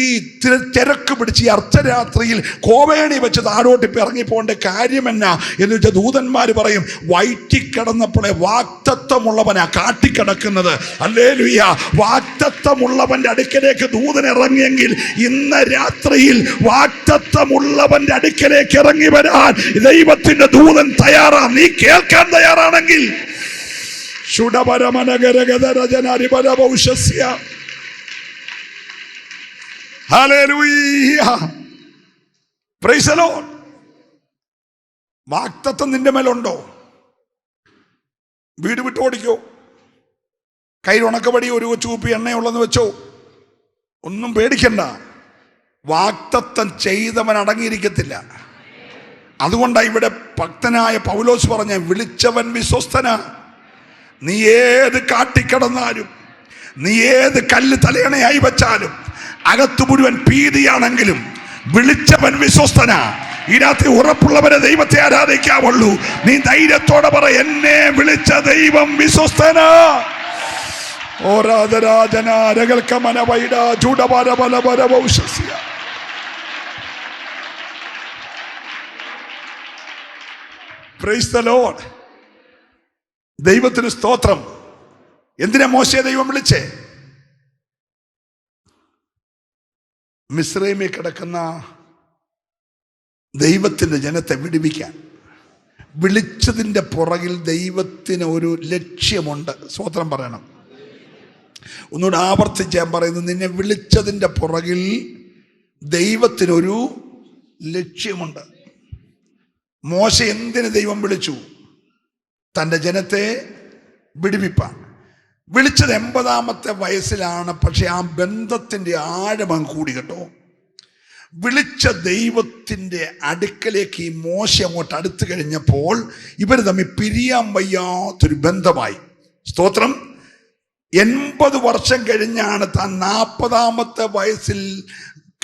തിരക്ക് പിടിച്ച് ഈ അർദ്ധരാത്രിയിൽ ഗോവേണി വെച്ച് താഴോട്ട് ഇപ്പം ഇറങ്ങിപ്പോകേണ്ട കാര്യം എന്നാ എന്ന് വെച്ചാൽ ദൂതന്മാർ പറയും, വയറ്റിക്കിടന്നപ്പോഴേ വാഗ്ദത്തമുള്ളവനാ കാട്ടിക്കിടക്കുന്നത്. ഹല്ലേലൂയ. വാഗ്ദത്തമുള്ളവന്റെ അടുക്കലേക്ക് ദൂതൻ ഇറങ്ങിയെങ്കിൽ ഇന്ന് രാത്രിയിൽ വാഗ്ദത്തമുള്ളവന്റെ അടുക്കലേക്ക് ഇറങ്ങി വരാൻ ദൈവത്തിന്റെ ദൂതൻ തയ്യാറാ. നീ കേൾക്കാൻ തയ്യാറാണെങ്കിൽ വാഗ്ദത്തം നിന്റെ മേലുണ്ടോ? വീട് വിട്ട് ഓടിക്കോ, കയ്യിൽ ഉണക്കപടി ഒരു ചൂപ്പി എണ്ണയുള്ളെന്ന് വെച്ചോ, ഒന്നും പേടിക്കണ്ട. വാഗ്ദത്തം ചെയ്തവൻ അടങ്ങിയിരിക്കത്തില്ല. അതുകൊണ്ടാണ് ഇവിടെ ഭക്തനായ പൗലോസ് പറഞ്ഞ, വിളിച്ചവൻ വിശ്വസ്തനാ. നീ ഏത് കാട്ടിക്കിടന്നാലും, നീ ഏത് കല്ല് തലയണയായി വെച്ചാലും, അകത്തു മുഴുവൻ ഭീതിയാണെങ്കിലും വിളിച്ചവൻ വിശ്വസ്തനാ. ഈ രാത്രി ഉറപ്പുള്ളവരെ ദൈവത്തെ ആരാധിക്കാവുള്ളൂ. നീ ധൈര്യത്തോടെ പറ, എന്നെ വിളിച്ച ദൈവം വിശ്വസ്തനാ. ദൈവത്തിന് സ്തോത്രം. എന്തിനാ മോശയെ ദൈവം വിളിച്ചേ? മിസ്രൈമിൽ കിടക്കുന്ന ദൈവത്തിന്റെ ജനത്തെ വിടുവിക്കാൻ. വിളിച്ചതിൻ്റെ പുറകിൽ ദൈവത്തിന് ഒരു ലക്ഷ്യമുണ്ട്. സ്തോത്രം പറയണം. ഒന്നുകൂടെ ആവർത്തിച്ച് ഞാൻ പറയുന്നത്, നിന്നെ വിളിച്ചതിൻ്റെ പുറകിൽ ദൈവത്തിനൊരു ലക്ഷ്യമുണ്ട്. മോശ എന്തിന് ദൈവം വിളിച്ചു? തൻ്റെ ജനത്തെ വിടുവിപ്പാൻ. വിളിച്ചത് 80ാമത്തെ വയസ്സിലാണ്. പക്ഷെ ആ ബന്ധത്തിൻ്റെ ആഴം കൂടി കേട്ടോ. വിളിച്ച ദൈവത്തിൻ്റെ അടുക്കലേക്ക് ഈ മോശ അങ്ങോട്ട് അടുത്ത് കഴിഞ്ഞപ്പോൾ ഇവർ തമ്മിൽ പിരിയാൻ വയ്യാത്തൊരു ബന്ധമായി. സ്തോത്രം. 80 വർഷം കഴിഞ്ഞാണ് താൻ 40ാമത്തെ വയസ്സിൽ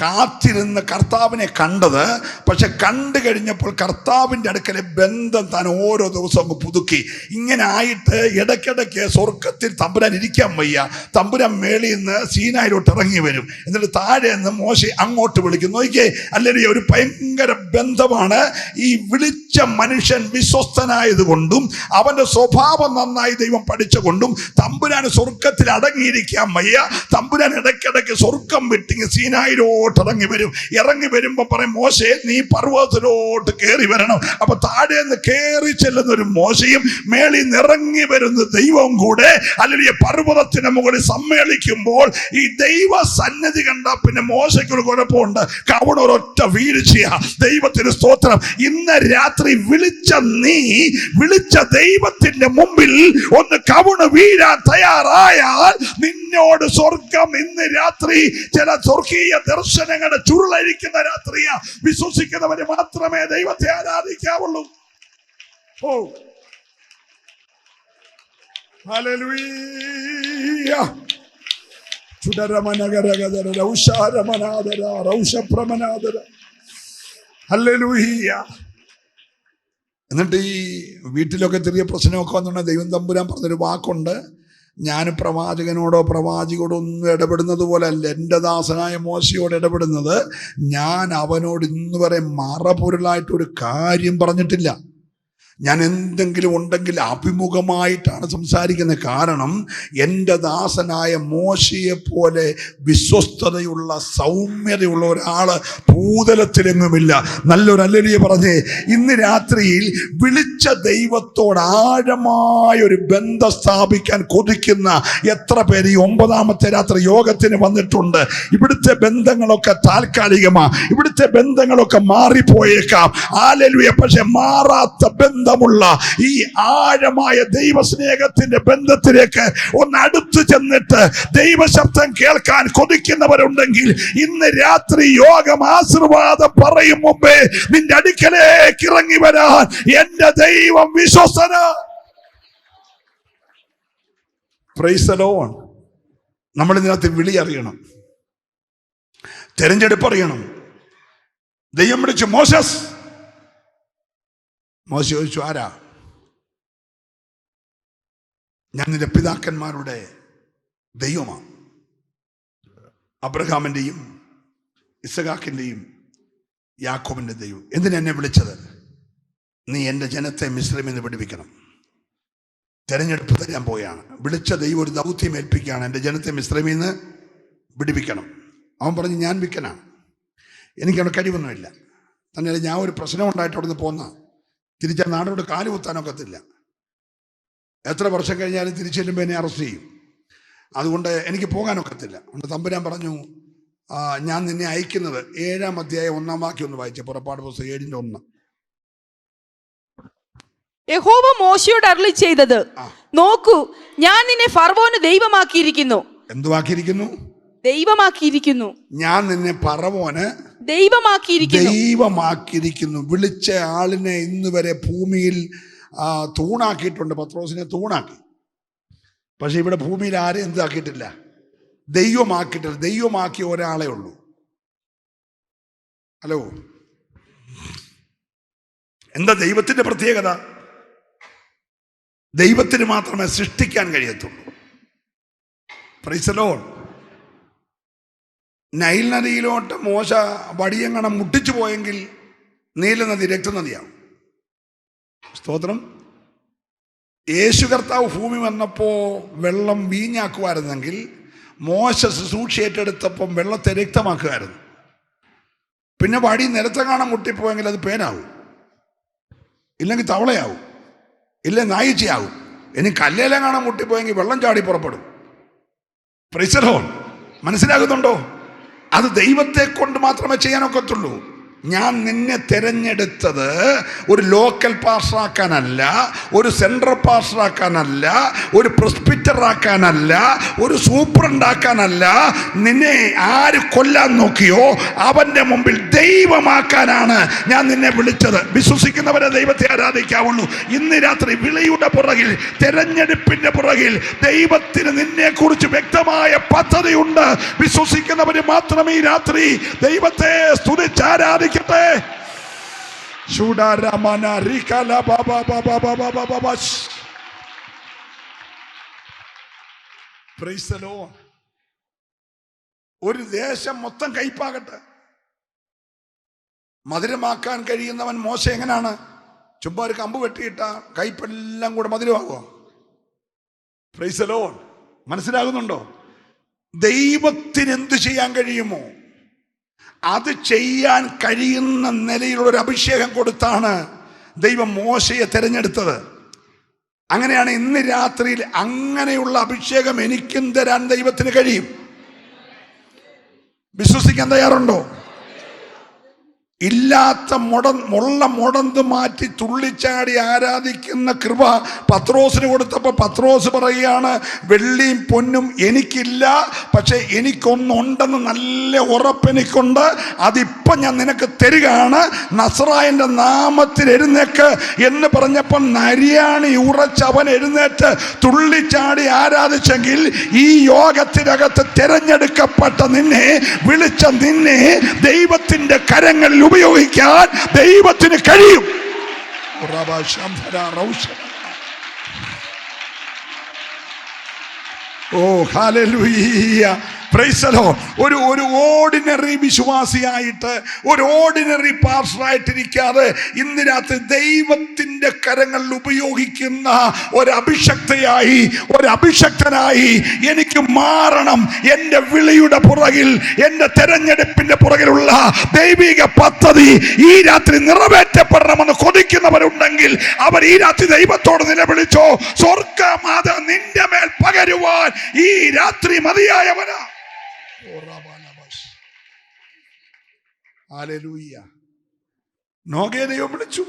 കാത്തിരുന്ന് കർത്താവിനെ കണ്ടത്. പക്ഷെ കണ്ടു കഴിഞ്ഞപ്പോൾ കർത്താവിൻ്റെ അടുക്കലെ ബന്ധം താൻ ഓരോ ദിവസവും അങ്ങ് പുതുക്കി. ഇങ്ങനെ ആയിട്ട് ഇടയ്ക്കിടയ്ക്ക് സ്വർഗത്തിൽ തമ്പുരാൻ ഇരിക്കാൻ വയ്യ. തമ്പുരാൻ മേളിൽ നിന്ന് സീനായിലോട്ട് ഇറങ്ങി വരും. എന്നിട്ട് താഴെ നിന്ന് മോശെ അങ്ങോട്ട് വിളിക്കും. നോക്കിയേ, അല്ലെങ്കിൽ ഒരു ഭയങ്കര ബന്ധമാണ്. ഈ വിളിച്ച മനുഷ്യൻ വിശ്വസ്തനായതുകൊണ്ടും അവന്റെ സ്വഭാവം നന്നായി ദൈവം പഠിച്ചുകൊണ്ടും തമ്പുരാൻ സ്വർഗത്തിൽ അടങ്ങിയിരിക്കാൻ വയ്യ. തമ്പുരാൻ ഇടയ്ക്കിടയ്ക്ക് സ്വർഗം വിട്ടിങ്ങ് സീനായിലോട്ട് ഇറങ്ങി വരും. ഇറങ്ങി വരുമ്പോ പറയും, മോശെ നീ പർവ്വതത്തിലോട്ട് കയറി വരണം. അപ്പൊ താഴെ നിന്ന് കയറി ചെല്ലുന്ന ഒരു മോശയും മേളിൽ നിന്ന് ഇറങ്ങി വരുന്ന ദൈവവും കൂടെ അല്ലെങ്കിൽ പർവ്വതത്തിന് മുകളിൽ സമ്മേളിക്കുമ്പോൾ ഈ ദൈവ സന്നിധി കണ്ട പിന്നെ മോശയ്ക്കൊരു കുഴപ്പമുണ്ട്. കവണ ഒരൊറ്റ വീഴ്ചയാ. ദൈവത്തിന് സ്തോത്രം. ഇന്ന് രാത്രി വിളിച്ച ദൈവത്തിന്റെ മുമ്പിൽ ഒന്ന് കവണ വീഴാൻ തയ്യാറായാൽ നിന്നോട് സ്വർഗം ഇന്ന് രാത്രി ചില സ്വർഗീയ ദർശനങ്ങളുടെ ചുരുളഴിക്കുന്ന രാത്രിയാ. വിശ്വസിക്കുന്നവര് മാത്രമേ ദൈവത്തെ ആരാധിക്കാവുള്ളൂ. ഓ ഹല്ലേലൂയ. ചുടരമനഗരഗദര രൗഷാരമനാദര രൗഷപ്രമനാദര. ഹല്ലേലൂയ. എന്നിട്ട് ഈ വീട്ടിലൊക്കെ ചെറിയ പ്രശ്നമൊക്കെ വന്നുകൊണ്ട് ദൈവം തമ്പുരാൻ പറഞ്ഞൊരു വാക്കുണ്ട്, ഞാൻ പ്രവാചകനോടോ പ്രവാചിയോടോ ഒന്നും ഇടപെടുന്നത് പോലെ അല്ല എൻ്റെ ദാസനായ മോശയോട് ഇടപെടുന്നത്. ഞാൻ അവനോട് ഇന്ന് വരെ മറപൊരുളായിട്ടൊരു കാര്യം പറഞ്ഞിട്ടില്ല. ഞാൻ എന്തെങ്കിലും ഉണ്ടെങ്കിൽ അഭിമുഖമായിട്ടാണ് സംസാരിക്കുന്നത്. കാരണം എൻ്റെ ദാസനായ മോശയെ പോലെ വിശ്വസ്തതയുള്ള സൗമ്യതയുള്ള ഒരാള് ഭൂതലത്തിലെങ്ങുമില്ല. നല്ലൊരു ഹല്ലേലൂയ പറഞ്ഞേ. ഇന്ന് രാത്രിയിൽ വിളിച്ച ദൈവത്തോട് ആഴമായ ഒരു ബന്ധം സ്ഥാപിക്കാൻ കൊതിക്കുന്ന എത്ര പേര് ഈ 9ാമത്തെ രാത്രി യോഗത്തിന് വന്നിട്ടുണ്ട്. ഇവിടുത്തെ ബന്ധങ്ങളൊക്കെ താൽക്കാലികമാണ്. ഇവിടുത്തെ ബന്ധങ്ങളൊക്കെ മാറിപ്പോയേക്കാം. ഹല്ലേലൂയ. പക്ഷെ മാറാത്ത ബന്ധമുള്ള ഈ ആഴമായ ദൈവസ്നേഹത്തിന്റെ ബന്ധത്തിലേക്ക് ഒന്ന് അടുത്തു ചെന്നിട്ട് ദൈവശബ്ദം കേൾക്കാൻ കൊതിക്കുന്നവരുണ്ടെങ്കിൽ ഇന്ന് രാത്രി യോഗം ആശീർവാദം പറയും മുമ്പേ നിന്റെ അടുക്കലേക്ക് ഇറങ്ങി വരാൻ എന്റെ ദൈവം വിശ്വസ്തന. Price the Lord. നമ്മൾ ഇതിനകത്ത് വിളി അറിയണം, തെരഞ്ഞെടുപ്പ് അറിയണം. ദൈവം വിളിച്ചു, മോശസ്. മോശ ചോദിച്ചു, ആരാ? ഞാൻ നിന്റെ പിതാക്കന്മാരുടെ ദൈവമാണ്, അബ്രഹാമിൻ്റെയും ഇസഹാക്കിൻ്റെയും യാക്കോബിൻ്റെ ദൈവം. എന്തിനാ എന്നെ വിളിച്ചത്? നീ എൻ്റെ ജനത്തെ മിസ്രൈമിൽ നിന്ന് വിടുവിക്കണം. തെരഞ്ഞെടുപ്പ് തരാൻ പോയാണ്. വിളിച്ച ദൈവം ഒരു ദൗത്യം ഏൽപ്പിക്കുകയാണ്, എൻ്റെ ജനത്തെ മിസ്രൈമിൽ നിന്ന് വിടുവിക്കണം. അവൻ പറഞ്ഞു, ഞാൻ വിക്കനാണ്, എനിക്കവിടെ കഴിവൊന്നുമില്ല. തന്നെ ഞാൻ ഒരു പ്രശ്നം ഉണ്ടായിട്ട് അവിടെ നിന്ന് പോന്ന തിരിച്ച നാടോട് കാല് കുത്താനൊക്കത്തില്ല. എത്ര വർഷം കഴിഞ്ഞാലും തിരിച്ചു ചെല്ലുമ്പോൾ എന്നെ അറസ്റ്റ് ചെയ്യും. അതുകൊണ്ട് എനിക്ക് പോകാനൊക്കത്തില്ല. അതുകൊണ്ട് തമ്പുരാൻ പറഞ്ഞു, ഞാൻ നിന്നെ അയക്കുന്നത് 7-ാം അധ്യായം 1-ാം വാക്യം ഒന്ന് വായിച്ച പുറപ്പാട് പുസ്തകം 7:1. യഹോവ മോശയോട് അരുളി ചെയ്തത്, നോക്കൂ, ഞാൻ നിന്നെ ഫറവോന് ദൈവമാക്കിയിരിക്കുന്നു. എന്തുവാക്കിയിരിക്കുന്നു? ദൈവമാക്കിയിരിക്കുന്നു. ഞാൻ നിന്നെ ഫറവോന് ദൈവമാക്കിയിരിക്കുന്നു. വിളിച്ച ആളിനെ ഇന്ന് വരെ ഭൂമിയിൽ തൂണാക്കിയിട്ടുണ്ട്. പത്രോസിനെ തൂണാക്കി. പക്ഷെ ഇവിടെ ഭൂമിയിൽ ആരെയും എന്താക്കിയിട്ടില്ല? ദൈവമാക്കിയിട്ടില്ല. ദൈവമാക്കിയ ഒരാളെ ഉള്ളൂ. ഹലോ, എന്താ ദൈവത്തിന്റെ പ്രത്യേകത? ദൈവത്തിന് മാത്രമേ സൃഷ്ടിക്കാൻ കഴിയത്തുള്ളൂ. Praise the Lord. നൈൽ നദിയിലോട്ട് മോശ വടിയങ്ങണം മുട്ടിച്ചു പോയെങ്കിൽ നീല നദി രക്തനദിയാവും. സ്തോത്രം. യേശു കർത്താവ് ഭൂമി വന്നപ്പോൾ വെള്ളം വീഞ്ഞാക്കുമായിരുന്നെങ്കിൽ മോശ ശുശ്രൂഷ ഏറ്റെടുത്തപ്പം വെള്ളത്തെ രക്തമാക്കുമായിരുന്നു. പിന്നെ വടി നിലത്തെങ്ങാണം മുട്ടിപ്പോയെങ്കിൽ അത് പേനാവും, ഇല്ലെങ്കിൽ തവളയാവും, ഇല്ല നായിച്ചയാവും. ഇനി കല്ലേലെങ്ങാണം മുട്ടിപ്പോയെങ്കിൽ വെള്ളം ചാടി പുറപ്പെടും. Price the Lord. മനസ്സിലാകുന്നുണ്ടോ? അത് ദൈവത്തെ കൊണ്ട് മാത്രമേ ചെയ്യാനൊക്കത്തുള്ളൂ. ഞാൻ നിന്നെ തിരഞ്ഞെടുത്തത് ഒരു ലോക്കൽ പാസ്റ്ററാക്കാനല്ല, ഒരു സെൻട്രൽ പാസ്റ്ററാക്കാനല്ല, ഒരു പ്രെസ്ബിറ്ററാക്കാനല്ല, ഒരു സൂപ്രണ്ടാക്കാനല്ല. നിന്നെ ആര് കൊല്ലാൻ നോക്കിയോ അവന്റെ മുമ്പിൽ ദൈവമാക്കാനാണ് ഞാൻ നിന്നെ വിളിച്ചത്. വിശ്വസിക്കുന്നവരെ ദൈവത്തെ ആരാധിക്കാവുള്ളൂ. ഇന്ന് രാത്രി വിളിയുടെ പുറകിൽ, തെരഞ്ഞെടുപ്പിന്റെ പുറകിൽ ദൈവത്തിന് നിന്നെ കുറിച്ച് വ്യക്തമായ പദ്ധതിയുണ്ട്. വിശ്വസിക്കുന്നവര് മാത്രമേ ഈ രാത്രി ദൈവത്തെ സ്തുതിച്ച് ആരാധിക്കട്ടെ. ഒരു ദേശം മൊത്തം കയ്പാകട്ടെ. മധുരമാക്കാൻ കഴിയുന്നവൻ മോശ എങ്ങനെയാണ്? ചുമ്മാ ഒരു കമ്പ് വെട്ടിയിട്ട കയ്പെല്ലാം കൂടെ മധുരമാകുമോ? Price the Lord. മനസ്സിലാകുന്നുണ്ടോ? ദൈവത്തിന് എന്ത് ചെയ്യാൻ കഴിയുമോ അത് ചെയ്യാൻ കഴിയുന്ന നിലയിലുള്ളൊരു അഭിഷേകം കൊടുത്താണ് ദൈവം മോശയെ തിരഞ്ഞെടുത്തത്. അങ്ങനെയാണ് ഇന്ന് രാത്രിയിൽ അങ്ങനെയുള്ള അഭിഷേകം എനിക്കും തരാൻ ദൈവത്തിന് കഴിയും. വിശ്വസിക്കാൻ തയ്യാറുണ്ടോ? ഇല്ലാത്ത മുടന്ത് മാറ്റി തുള്ളിച്ചാടി ആരാധിക്കുന്ന കൃപ പത്രോസിന് കൊടുത്തപ്പോൾ പത്രോസ് പറയുകയാണ്, വെള്ളിയും പൊന്നും എനിക്കില്ല, പക്ഷെ എനിക്കൊന്നുണ്ടെന്ന് നല്ല ഉറപ്പെനിക്കുണ്ട്. അതിപ്പം ഞാൻ നിനക്ക് തരികയാണ്. നസ്രായന്റെ നാമത്തിൽ എഴുന്നേക്ക് എന്ന് പറഞ്ഞപ്പോൾ നരിയാണി ഉറച്ചവൻ എഴുന്നേറ്റ് തുള്ളിച്ചാടി ആരാധിച്ചെങ്കിൽ ഈ യോഗത്തിനകത്ത് തിരഞ്ഞെടുക്കപ്പെട്ട നിന്നെ, വിളിച്ച നിന്നെ ദൈവത്തിന്റെ കരങ്ങളിൽ ഉപയോഗിക്കാൻ ദൈവത്തിന് കഴിയും. ഓ ഹല്ലേലൂയ, പ്രൈസ് ദി ലോർഡ്. ഒരു ഓർഡിനറി വിശ്വാസിയായിട്ട്, ഒരു ഓർഡിനറി പാസ്റ്ററായിട്ടിരിക്കാതെ ഇന്ന് രാത്രി ദൈവത്തിന്റെ കരങ്ങളിൽ ഉപയോഗിക്കുന്ന ഒരഭിഷക്തയായി, ഒരഭിഷക്തനായി എനിക്ക് മാറണം. എൻ്റെ വിളിയുടെ പുറകിൽ, എൻ്റെ തെരഞ്ഞെടുപ്പിന്റെ പുറകിലുള്ള ദൈവിക പദ്ധതി ഈ രാത്രി നിറവേറ്റപ്പെടണമെന്ന് കൊതിക്കുന്നവരുണ്ടെങ്കിൽ അവർ ഈ രാത്രി ദൈവത്തോട് നിലവിളിച്ചോ. സ്വർഗ്ഗം അത് നിന്റെ മേൽ പകരുവാൻ ഈ രാത്രി മതിയായവനാ. ഹല്ലേലൂയ. നോഗയെ ദൈവം വിളിച്ചു.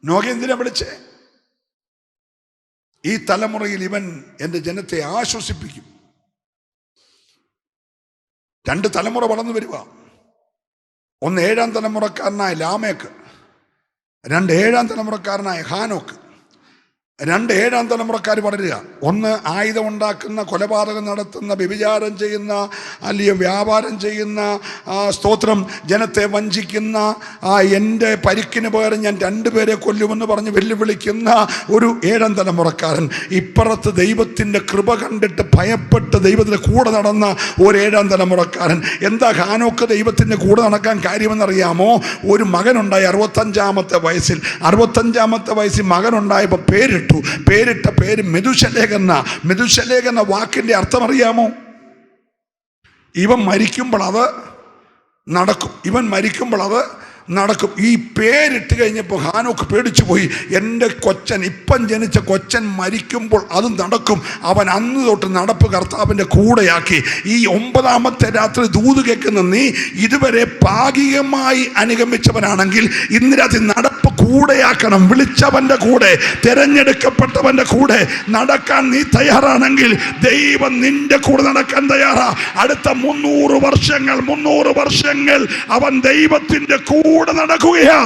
നോഗ എന്തിനാ വിളിച്ചേ? ഈ തലമുറയിൽ ഇവൻ എൻ്റെ ജനത്തെ ആശ്വസിപ്പിക്കും. 2 തലമുറ വളർന്നു വരിക. ഒന്ന് 7ാം തലമുറക്കാരനായ ലാമേക്ക്, 2 7ാം തലമുറക്കാരനായ ഹാനോക്ക്. 2 7ാം തലമുറക്കാർ വളരുക. 1 ആയുധം ഉണ്ടാക്കുന്ന, കൊലപാതകം നടത്തുന്ന, വ്യഭിചാരം ചെയ്യുന്ന, അല്ലെങ്കിൽ വ്യാപാരം ചെയ്യുന്ന, സ്തോത്രം, ജനത്തെ വഞ്ചിക്കുന്ന, എൻ്റെ പരിക്കിന് പകരം ഞാൻ 2 പേരെ കൊല്ലുമെന്ന് പറഞ്ഞ് വെല്ലുവിളിക്കുന്ന ഒരു 7ാം തലമുറക്കാരൻ. ഇപ്പുറത്ത് ദൈവത്തിൻ്റെ കൃപ കണ്ടിട്ട് ഭയപ്പെട്ട് ദൈവത്തിൻ്റെ കൂടെ നടന്ന ഒരു 7ാം തലമുറക്കാരൻ. എന്താ ഹാനോക്ക് ദൈവത്തിൻ്റെ കൂടെ നടക്കാൻ കാര്യമെന്നറിയാമോ? ഒരു മകനുണ്ടായി 65ാമത്തെ വയസ്സിൽ. 65ാമത്തെ വയസ്സിൽ മകനുണ്ടായപ്പോൾ പേരിട്ട പേര് മെതുശലേഖ് എന്ന വാക്കിന്റെ അർത്ഥം അറിയാമോ? ഇവൻ മരിക്കുമ്പോൾ അത് നടക്കും. ഈ പേരിട്ട് കഴിഞ്ഞപ്പോൾ ഹാനോക്ക് പേടിച്ചു പോയി. എൻ്റെ കൊച്ചൻ, ഇപ്പം ജനിച്ച കൊച്ചൻ മരിക്കുമ്പോൾ അത് നടക്കും. അവൻ അന്ന് തൊട്ട് നടപ്പ് കർത്താവിൻ്റെ കൂടെയാക്കി. ഈ 9ാമത്തെ രാത്രി ദൂത് കേൾക്കുന്ന നീ ഇതുവരെ ഭാഗികമായി അനുഗമിച്ചവനാണെങ്കിൽ ഇന്ന് രാത്രി നടപ്പ് കൂടെയാക്കണം. വിളിച്ചവൻ്റെ കൂടെ, തിരഞ്ഞെടുക്കപ്പെട്ടവൻ്റെ കൂടെ നടക്കാൻ നീ തയ്യാറാണെങ്കിൽ ദൈവം നിന്റെ കൂടെ നടക്കാൻ തയ്യാറാ. അടുത്ത 300 വർഷങ്ങൾ അവൻ ദൈവത്തിൻ്റെ കൂടെ നടക്കുകയാ.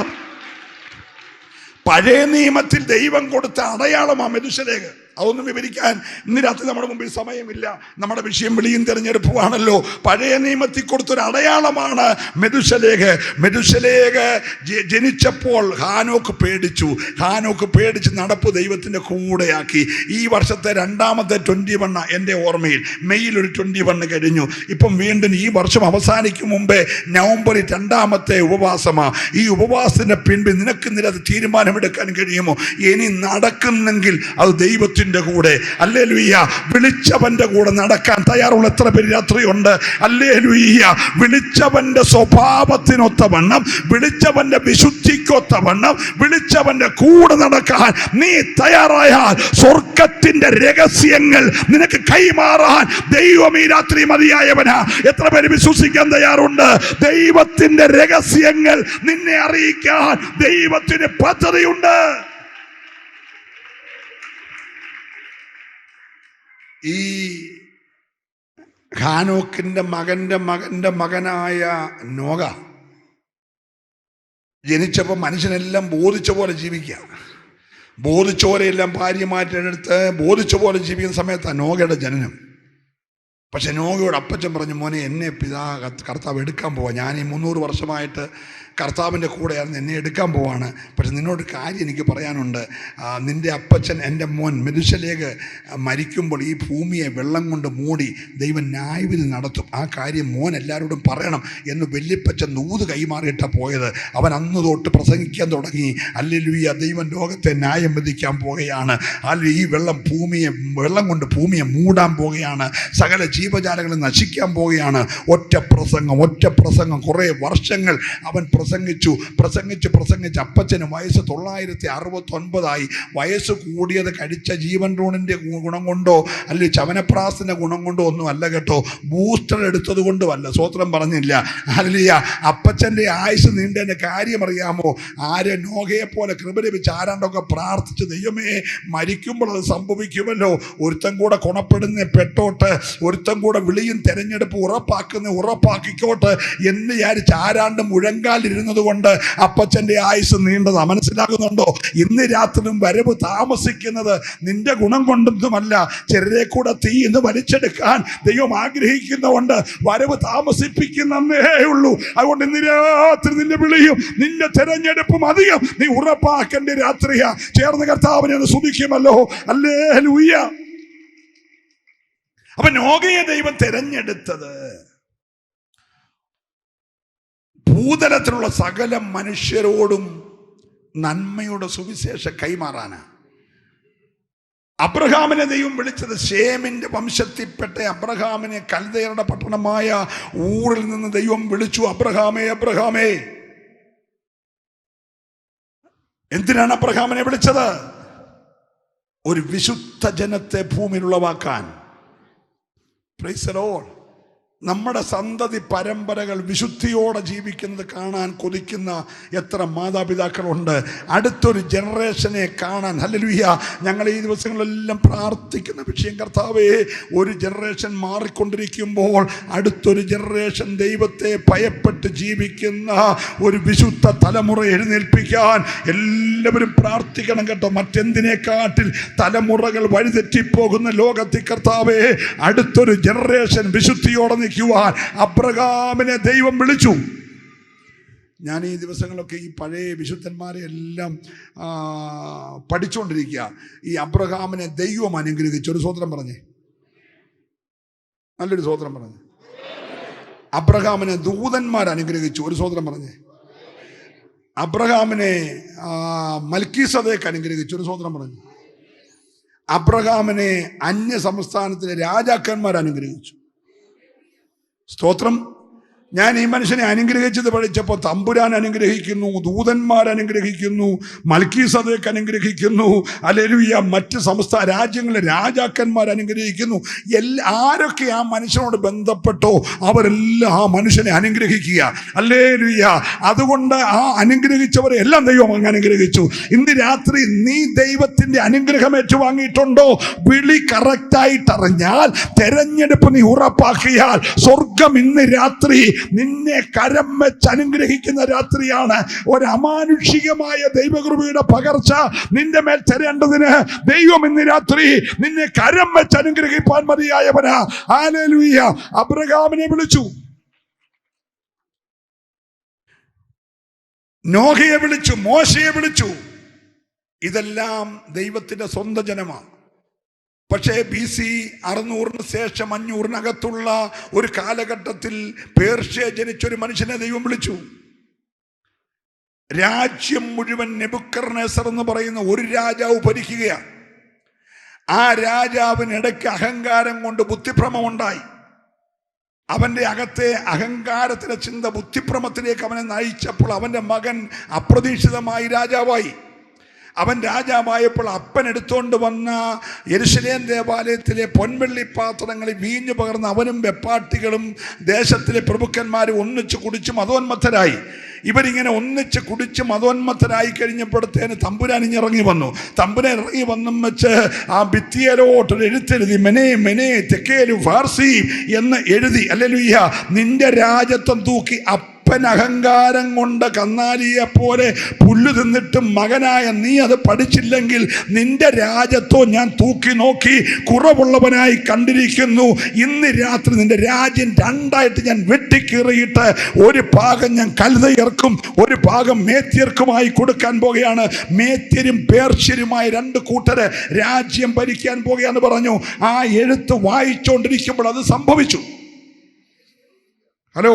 പഴയ നിയമത്തിൽ ദൈവം കൊടുത്ത അടയാളമാണ് മെതുശലേഖ്. അതൊന്നും വിവരിക്കാൻ ഇന്ന് രാത്രി നമ്മുടെ മുമ്പിൽ സമയമില്ല. നമ്മുടെ വിഷയം വിളിയും തെരഞ്ഞെടുപ്പുമാണല്ലോ. പഴയ നിയമത്തിൽ കൊടുത്തൊരു അടയാളമാണ് മെതുശലേഖ് ജനിച്ചപ്പോൾ ഹാനോക്ക് പേടിച്ച് നടപ്പ് ദൈവത്തിൻ്റെ കൂടെയാക്കി. ഈ വർഷത്തെ 2ാമത്തെ 21 എൻ്റെ ഓർമ്മയിൽ മെയ്യിൽ ഒരു 21 കഴിഞ്ഞു. ഇപ്പം വീണ്ടും ഈ വർഷം അവസാനിക്കും മുമ്പേ നവംബറിൽ 2ാമത്തെ ഉപവാസമാണ്. ഈ ഉപവാസത്തിൻ്റെ പിൻപിൽ നിനക്ക് നിരത് തീരുമാനമെടുക്കാൻ കഴിയുമോ? ഇനി നടക്കുന്നെങ്കിൽ അത് ദൈവത്തിന് ദൈവത്തിൻ്റെ കൂടെ ഹല്ലേലൂയ വിളിച്ചവൻ്റെ കൂടെ നടക്കാൻ തയ്യാറുള്ള എത്ര പേര് രാത്രിയുണ്ട്? ഹല്ലേലൂയ വിളിച്ചവൻ്റെ സ്വഭാവത്തിനൊത്തവണ്ണം, വിളിച്ചവൻ്റെ വിശുദ്ധിക്കൊത്തവണ്ണം, വിളിച്ചവൻ്റെ കൂടെ നടക്കാൻ നീ തയ്യാറായാൽ സ്വർഗത്തിന്റെ രഹസ്യങ്ങൾ നിനക്ക് കൈമാറാൻ ദൈവം ഈ രാത്രി മതിയായവനാ. എത്ര പേര് വിശ്വസിക്കാൻ തയ്യാറുണ്ട്? ദൈവത്തിന്റെ രഹസ്യങ്ങൾ നിന്നെ അറിയിക്കാൻ ദൈവത്തിന് പദ്ധതിയുണ്ട്. ഈ ഹാനോക്കിന്റെ മകന്റെ മകനായ നോഹ ജനിച്ചപ്പോൾ മനുഷ്യനെല്ലാം ബോധിച്ച പോലെ ജീവിക്കുക, ബോധിച്ച പോലെയെല്ലാം ഭാര്യമാറ്റെടുത്ത് ബോധിച്ച പോലെ ജീവിക്കുന്ന സമയത്താണ് നോഹയുടെ ജനനം. പക്ഷെ നോഹയോട് അപ്പച്ചൻ പറഞ്ഞു, മോനെ എന്നെ കർത്താവ് എടുക്കാൻ പോവാ, ഞാൻ ഈ 300 വർഷമായിട്ട് കർത്താവിൻ്റെ കൂടെയായിരുന്നു, എന്നെ എടുക്കാൻ പോവാണ്. പക്ഷെ നിന്നോട് കാര്യം എനിക്ക് പറയാനുണ്ട്. നിൻ്റെ അപ്പച്ചൻ എൻ്റെ മോൻ മെതുശലേഖ് മരിക്കുമ്പോൾ ഈ ഭൂമിയെ വെള്ളം കൊണ്ട് മൂടി ദൈവം ന്യായവിധി നടത്തും, ആ കാര്യം മോൻ എല്ലാവരോടും പറയണം എന്ന് വല്യപ്പച്ചൻ നൂത് കൈമാറിയിട്ടാണ് പോയത്. അവൻ അന്ന് തൊട്ട് പ്രസംഗിക്കാൻ തുടങ്ങി, ഹല്ലേലൂയ ദൈവം ലോകത്തെ ന്യായം വിധിക്കാൻ പോകുകയാണ്, അല്ലെങ്കിൽ ഈ വെള്ളം കൊണ്ട് ഭൂമിയെ മൂടാൻ പോകുകയാണ്, സകല ജീവജാലങ്ങളും നശിക്കാൻ പോവുകയാണ്. ഒറ്റ പ്രസംഗം കുറേ വർഷങ്ങൾ അവൻ പ്രസംഗിച്ച് അപ്പച്ചന് വയസ്സ് 969 വയസ്സ് കൂടിയത് കഴിച്ച ജീവൻ റൂണിൻ്റെ ഗുണം കൊണ്ടോ അല്ലെങ്കിൽ ചവനപ്രാസിൻ്റെ ഗുണം കൊണ്ടോ ഒന്നും അല്ല കേട്ടോ, ബൂസ്റ്റർ എടുത്തത് കൊണ്ടുമല്ല. സ്വോത്രം പറഞ്ഞില്ല. അല്ലെങ്കിൽ അപ്പച്ചൻ്റെ ആയുസ് നീണ്ടതിൻ്റെ കാര്യം അറിയാമോ? ആരെ നോഹയെ പോലെ കൃപ ലഭിച്ച് ആരാണ്ടൊക്കെ പ്രാർത്ഥിച്ച് ദൈവമേ മരിക്കുമ്പോൾ അത് സംഭവിക്കുമല്ലോ, ഒരുത്തം കൂടെ ഗുണപ്പെടുന്ന പെട്ടോട്ട്, ഒരുത്തം കൂടെ വിളിയും തെരഞ്ഞെടുപ്പ് ഉറപ്പാക്കിക്കോട്ട് എന്ന് വിചാരിച്ച് ആരാണ്ട് മുഴങ്കാലിരുന്നത് കൊണ്ട് അപ്പച്ചൻ്റെ ആയുസ് നീണ്ടതാ. മനസ്സിലാകുന്നുണ്ടോ? ഇന്ന് രാത്രിയും വരവ് താമസിക്കുന്നത് നിന്റെ ഗുണം കൊണ്ടൊന്നുമല്ല, ചെറിയ കൂടെ തീ എന്ന് വലിച്ചെടുക്കാൻ ദൈവം ആഗ്രഹിക്കുന്നതുകൊണ്ട് വരവ് താമസിപ്പിക്കുന്നേ ഉള്ളൂ. അതുകൊണ്ട് ഇന്ന് രാത്രി നിന്റെ വിളിയും നിന്റെ തെരഞ്ഞെടുപ്പും അധികം നീ ഉറപ്പാക്കേണ്ട രാത്രിയാ. ചേർന്ന് കർത്താവിനെ ഒന്ന് സ്തുതിക്കുമല്ലോ. ഹല്ലേലൂയ. അപ്പൊ നോഹയെ ദൈവം തെരഞ്ഞെടുത്തത് ഭൂതലത്തിലുള്ള സകല മനുഷ്യരോടും നന്മയുടെ സുവിശേഷം കൈമാറാനാണ്. അബ്രഹാമിനെ ദൈവം വിളിച്ചത് ശേമിന്റെ വംശത്തിൽപ്പെട്ട അബ്രഹാമിനെ കൽദയരുടെ പട്ടണമായ ഊറിൽ നിന്ന് ദൈവം വിളിച്ചു, അബ്രഹാമേ അബ്രഹാമേ. എന്തിനാണ് അബ്രഹാമിനെ വിളിച്ചത്? ഒരു വിശുദ്ധ ജനത്തെ ഭൂമിയിൽ ഉളവാക്കാൻ. Price the Lord. നമ്മുടെ സന്തതി പരമ്പരകൾ വിശുദ്ധിയോടെ ജീവിക്കുന്നത് കാണാൻ കൊതിക്കുന്ന എത്ര മാതാപിതാക്കളുണ്ട്. അടുത്തൊരു ജനറേഷനെ കാണാൻ. ഹല്ലേലൂയ. ഞങ്ങൾ ഈ ദിവസങ്ങളെല്ലാം പ്രാർത്ഥിക്കുന്ന വിഷയം, കർത്താവേ ഒരു ജനറേഷൻ മാറിക്കൊണ്ടിരിക്കുമ്പോൾ അടുത്തൊരു ജനറേഷൻ ദൈവത്തെ ഭയപ്പെട്ട് ജീവിക്കുന്ന ഒരു വിശുദ്ധ തലമുറ എഴുന്നേൽപ്പിക്കാൻ എല്ലാവരും പ്രാർത്ഥിക്കണം കേട്ടോ. മറ്റെന്തിനെക്കാട്ടിൽ തലമുറകൾ വഴിതെറ്റിപ്പോകുന്ന ലോകത്തിൽ കർത്താവേ അടുത്തൊരു ജനറേഷൻ വിശുദ്ധിയോടെ അബ്രഹാമിനെ ദൈവം വിളിച്ചു. ഞാൻ ഈ ദിവസങ്ങളൊക്കെ ഈ പഴയ വിശുദ്ധന്മാരെ എല്ലാം പഠിച്ചുകൊണ്ടിരിക്കുക. ഈ അബ്രഹാമിനെ ദൈവം അനുഗ്രഹിച്ചു. ഒരു സ്വോത്രം പറഞ്ഞേ, നല്ലൊരു സ്വോത്രം പറഞ്ഞേ. അബ്രഹാമിനെ ദൂതന്മാർ അനുഗ്രഹിച്ചു. ഒരു സ്വോത്രം പറഞ്ഞേ. അബ്രഹാമിനെ മൽക്കീസദേക്ക് അനുഗ്രഹിച്ചു. ഒരു സ്വോത്രം പറഞ്ഞു. അബ്രഹാമിനെ അന്യ സംസ്ഥാനത്തിലെ രാജാക്കന്മാർ അനുഗ്രഹിച്ചു. സ്തോത്രം. ഞാൻ ഈ മനുഷ്യനെ അനുഗ്രഹിച്ചത് പഠിച്ചപ്പോൾ തമ്പുരാൻ അനുഗ്രഹിക്കുന്നു, ദൂതന്മാർ അനുഗ്രഹിക്കുന്നു, മൽക്കീസദേക്ക് അനുഗ്രഹിക്കുന്നു, ഹല്ലേലൂയ മറ്റ് സംസ്ഥാന രാജ്യങ്ങളിലെ രാജാക്കന്മാർ അനുഗ്രഹിക്കുന്നു. ആരൊക്കെ ആ മനുഷ്യനോട് ബന്ധപ്പെട്ടോ അവരെല്ലാം ആ മനുഷ്യനെ അനുഗ്രഹിക്കുക. ഹല്ലേലൂയ. അതുകൊണ്ട് ആ അനുഗ്രഹിച്ചവരെ എല്ലാം ദൈവം അങ്ങ് അനുഗ്രഹിച്ചു. ഇന്ന് രാത്രി നീ ദൈവത്തിന്റെ അനുഗ്രഹം ഏറ്റുവാങ്ങിയിട്ടുണ്ടോ? വിളി കറക്റ്റായിട്ട് അറിഞ്ഞാൽ, തെരഞ്ഞെടുപ്പ് നീ ഉറപ്പാക്കിയാൽ, സ്വർഗം ഇന്ന് രാത്രി നിന്നെ കരം വെച്ച് അനുഗ്രഹിക്കുന്ന രാത്രിയാണ്. ഒരു അമാനുഷികമായ ദൈവകൃപയുടെ പകർച്ച നിന്റെ മേൽ തരേണ്ടതിന് ദൈവം ഇന്ന് രാത്രി നിന്നെ കരം വെച്ച് അനുഗ്രഹിപ്പാൻ മതിയായവനാ. ഹല്ലേലൂയ. അബ്രഹാമിനെ വിളിച്ചു, നോഹയെ വിളിച്ചു, മോശയെ വിളിച്ചു. ഇതെല്ലാം ദൈവത്തിന്റെ സ്വന്തം ജനമാണ്. പക്ഷേ BC 600 ശേഷം 500 ഒരു കാലഘട്ടത്തിൽ പേർഷ്യ ജനിച്ചൊരു മനുഷ്യനെ ദൈവം വിളിച്ചു. രാജ്യം മുഴുവൻ നെബൂഖദ്നേസർ എന്ന് പറയുന്ന ഒരു രാജാവ് ഭരിക്കുകയാണ്. ആ രാജാവിനിടയ്ക്ക് അഹങ്കാരം കൊണ്ട് ബുദ്ധിഭ്രമമുണ്ടായി. അവൻ്റെ അകത്തെ അഹങ്കാരത്തിലെ ചിന്ത ബുദ്ധിഭ്രമത്തിലേക്ക് അവനെ നയിച്ചപ്പോൾ അവൻ്റെ മകൻ അപ്രതീക്ഷിതമായി രാജാവായി. അവൻ രാജാവായപ്പോൾ അപ്പൻ എടുത്തുകൊണ്ട് വന്ന യെരൂശലേം ദേവാലയത്തിലെ പൊൻവെള്ളി പാത്രങ്ങളിൽ വീഞ്ഞു പകർന്ന് അവനും വെപ്പാട്ടികളും ദേശത്തിലെ പ്രഭുക്കന്മാരും ഒന്നിച്ച് കുടിച്ച് മതോന്മത്തരായി. ഇവരിങ്ങനെ ഒന്നിച്ച് കുടിച്ച് മതോന്മത്തരായി കഴിഞ്ഞപ്പോഴത്തേന് തമ്പുരാൻ ഇറങ്ങി വന്നു. തമ്പുരാൻ ഇറങ്ങി വന്നും വെച്ച് ആ ഭിത്തിയിലോട്ടൊരു എഴുത്തെഴുതി, മെനേ മെനേ തെക്കേലു ഫാർസി എന്ന് എഴുതി. ഹല്ലേലൂയ. നിന്റെ രാജത്വം തൂക്കി അപ്പൻ അഹങ്കാരം കൊണ്ട് കന്നാലിയെ പോലെ പുല്ല് തിന്നിട്ടും മകനായ നീ അത് പഠിച്ചില്ലെങ്കിൽ നിന്റെ രാജത്വം ഞാൻ തൂക്കി നോക്കി കുറവുള്ളവനായി കണ്ടിരിക്കുന്നു. ഇന്ന് രാത്രി നിന്റെ രാജ്യം രണ്ടായിട്ട് ഞാൻ വെട്ടിക്കീറിയിട്ട് ഒരു ഭാഗം ഞാൻ കൽദയർക്കും ഒരു ഭാഗം മേത്യർക്കുമായി കൊടുക്കാൻ പോകുകയാണ്. മേത്യരും പേർഷ്യരുമായ രണ്ട് കൂട്ടര് രാജ്യം ഭരിക്കാൻ പോകുകയാന്ന് പറഞ്ഞു. ആ എഴുത്ത് വായിച്ചുകൊണ്ടിരിക്കുമ്പോൾ അത് സംഭവിച്ചു. ഹലോ,